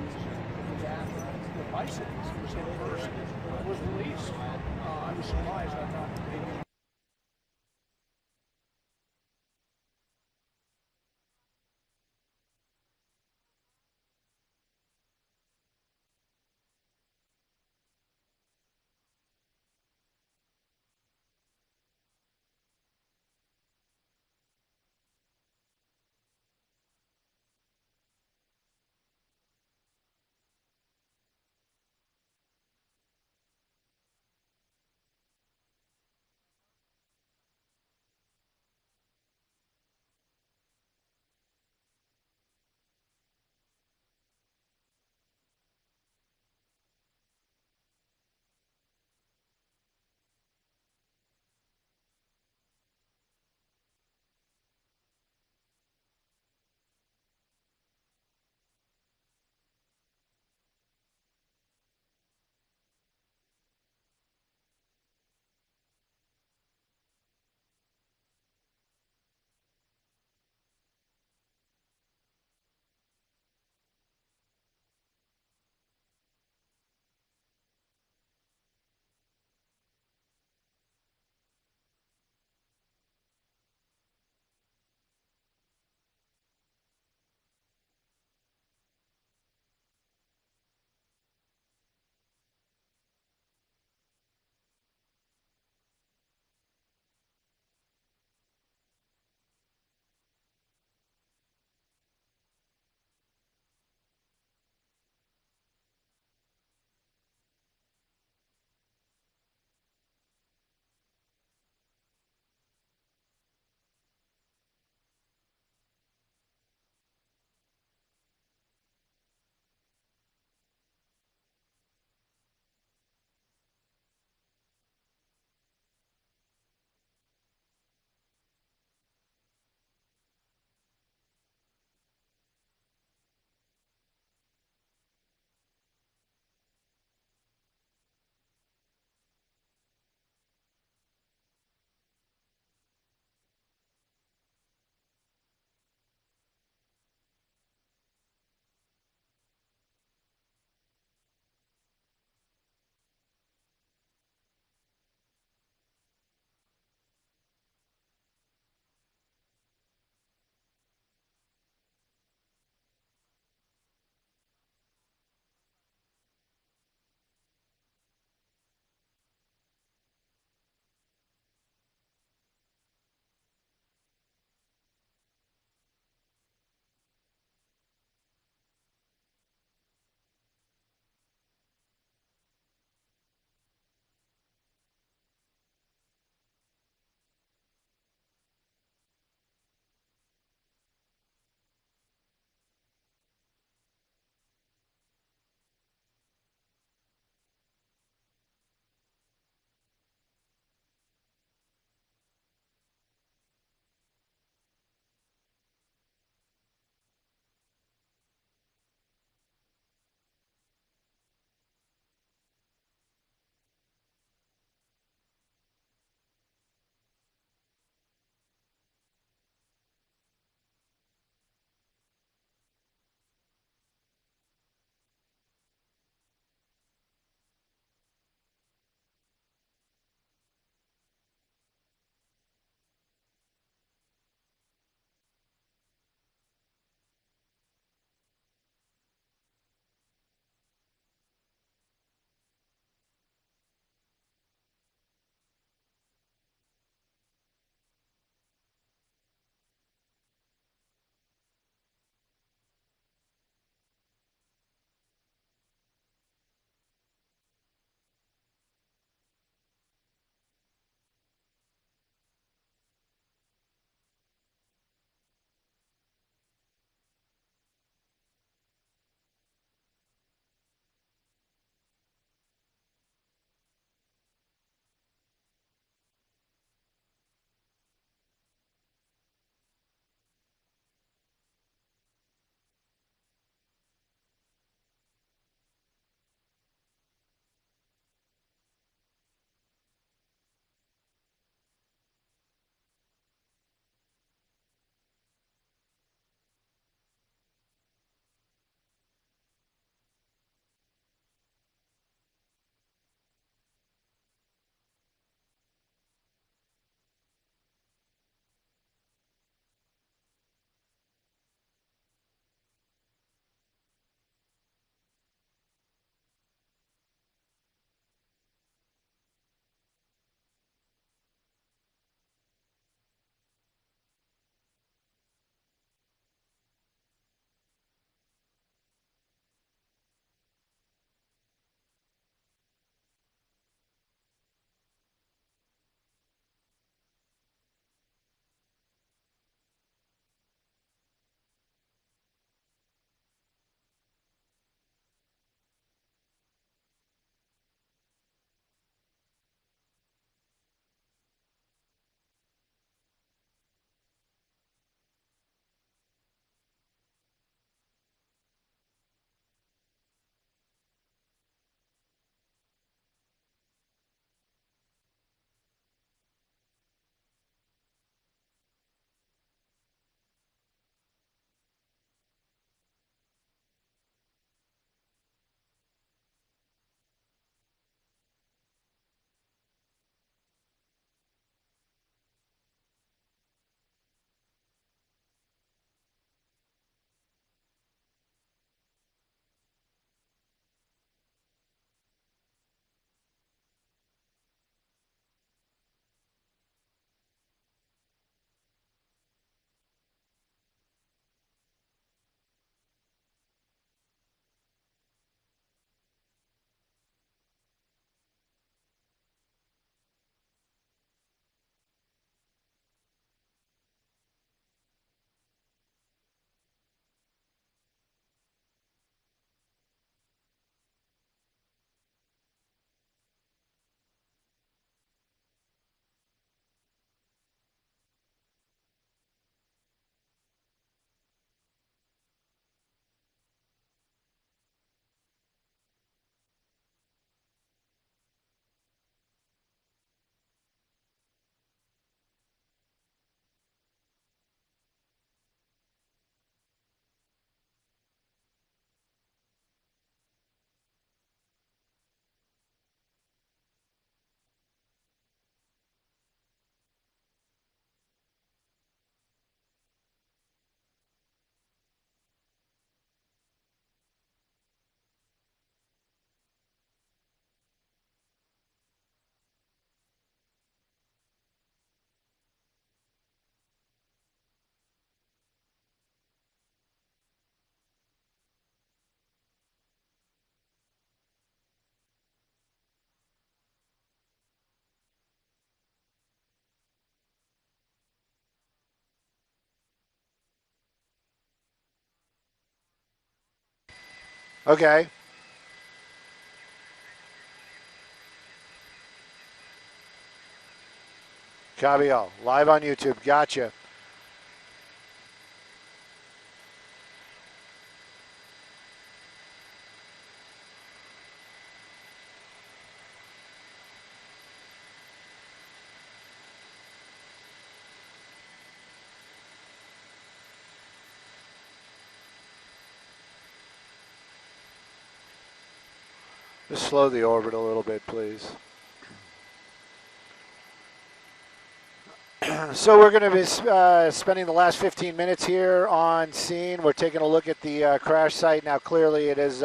that the bicyclist was hit first, was released. I was surprised. I thought maybe Okay. Copy all. Live on YouTube. Gotcha. Just slow the orbit a little bit, please. So we're going to be spending the last 15 minutes here on scene. We're taking a look at the crash site. Now, clearly it has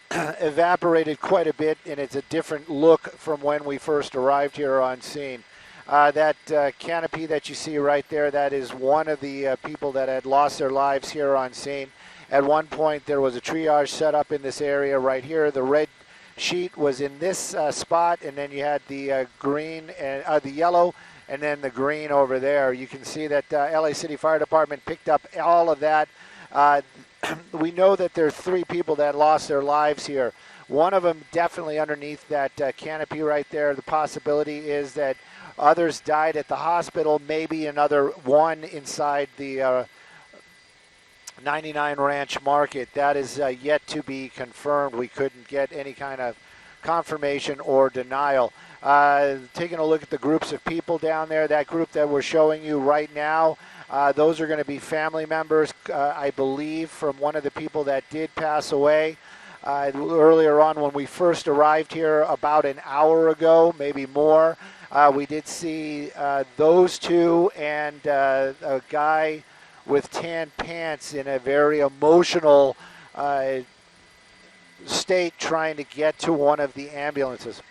evaporated quite a bit, and it's a different look from when we first arrived here on scene. That canopy that you see right there, that is one of the people that had lost their lives here on scene. At one point, there was a triage set up in this area right here. The red sheet was in this spot, and then you had the green and the yellow, and then the green over there. You can see that LA City Fire Department picked up all of that. We know that there are 3 people that lost their lives here. One of them definitely underneath that canopy right there. The possibility is that others died at the hospital, maybe another one inside the 99 Ranch Market. That is yet to be confirmed. We couldn't get any kind of confirmation or denial. Taking a look at the groups of people down there, that group that we're showing you right now, those are going to be family members, I believe, from one of the people that did pass away. Earlier on when we first arrived here about an hour ago, maybe more, we did see those 2 and a guy with tan pants in a very emotional state trying to get to one of the ambulances.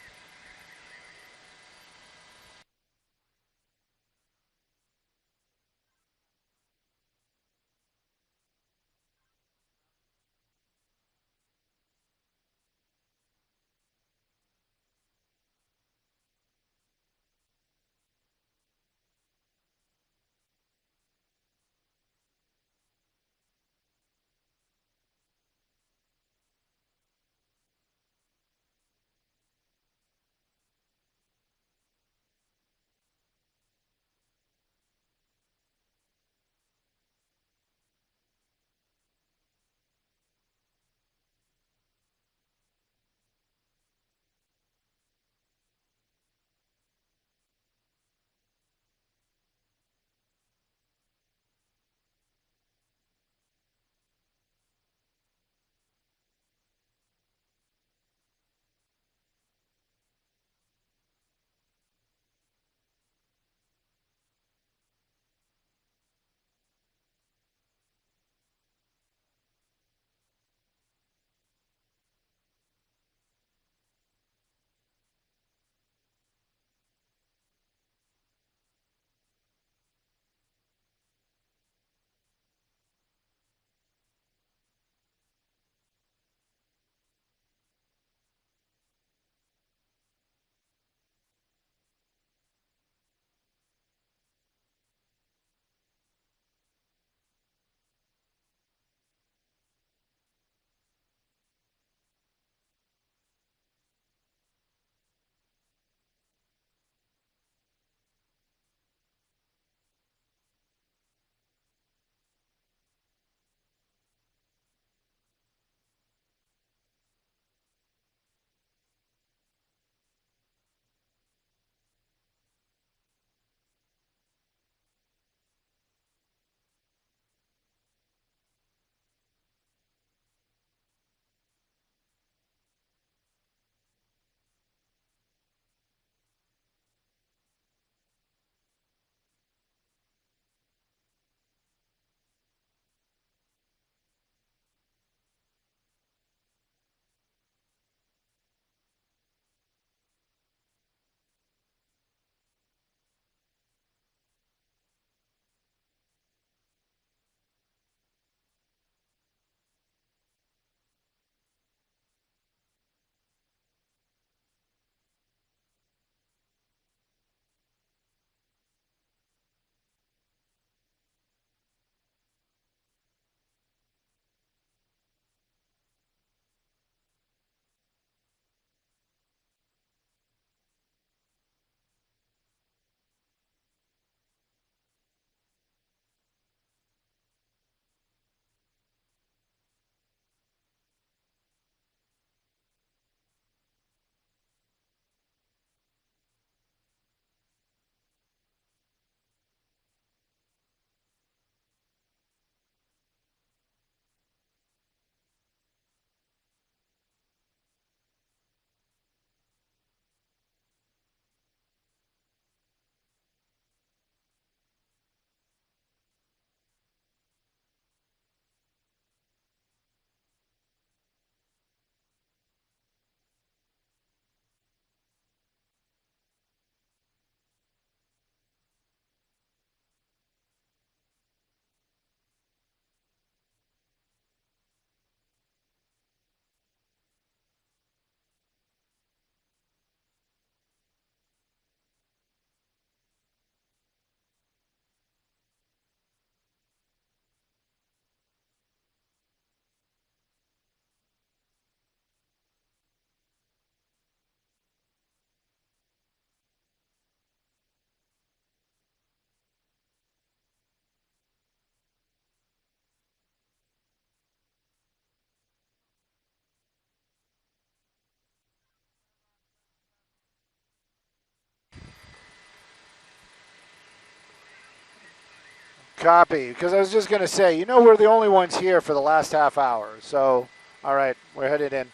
Copy. Because I was just going to say, we're the only ones here for the last half hour. So, all right, we're headed in.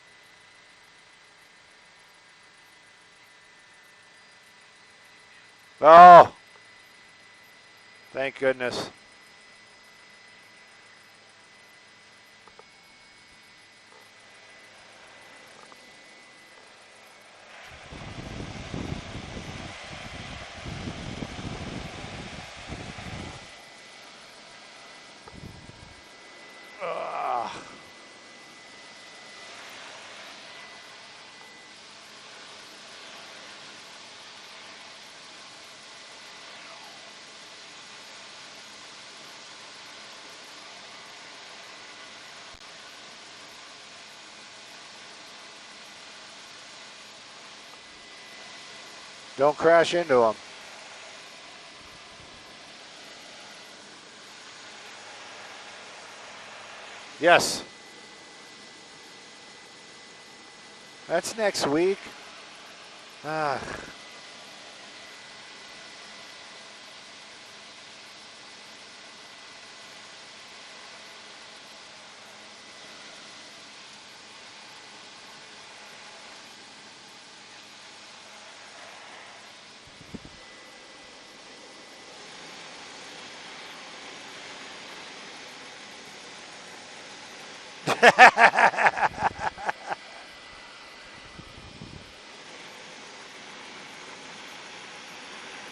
Oh, thank goodness. Don't crash into them. Yes. That's next week. Ah.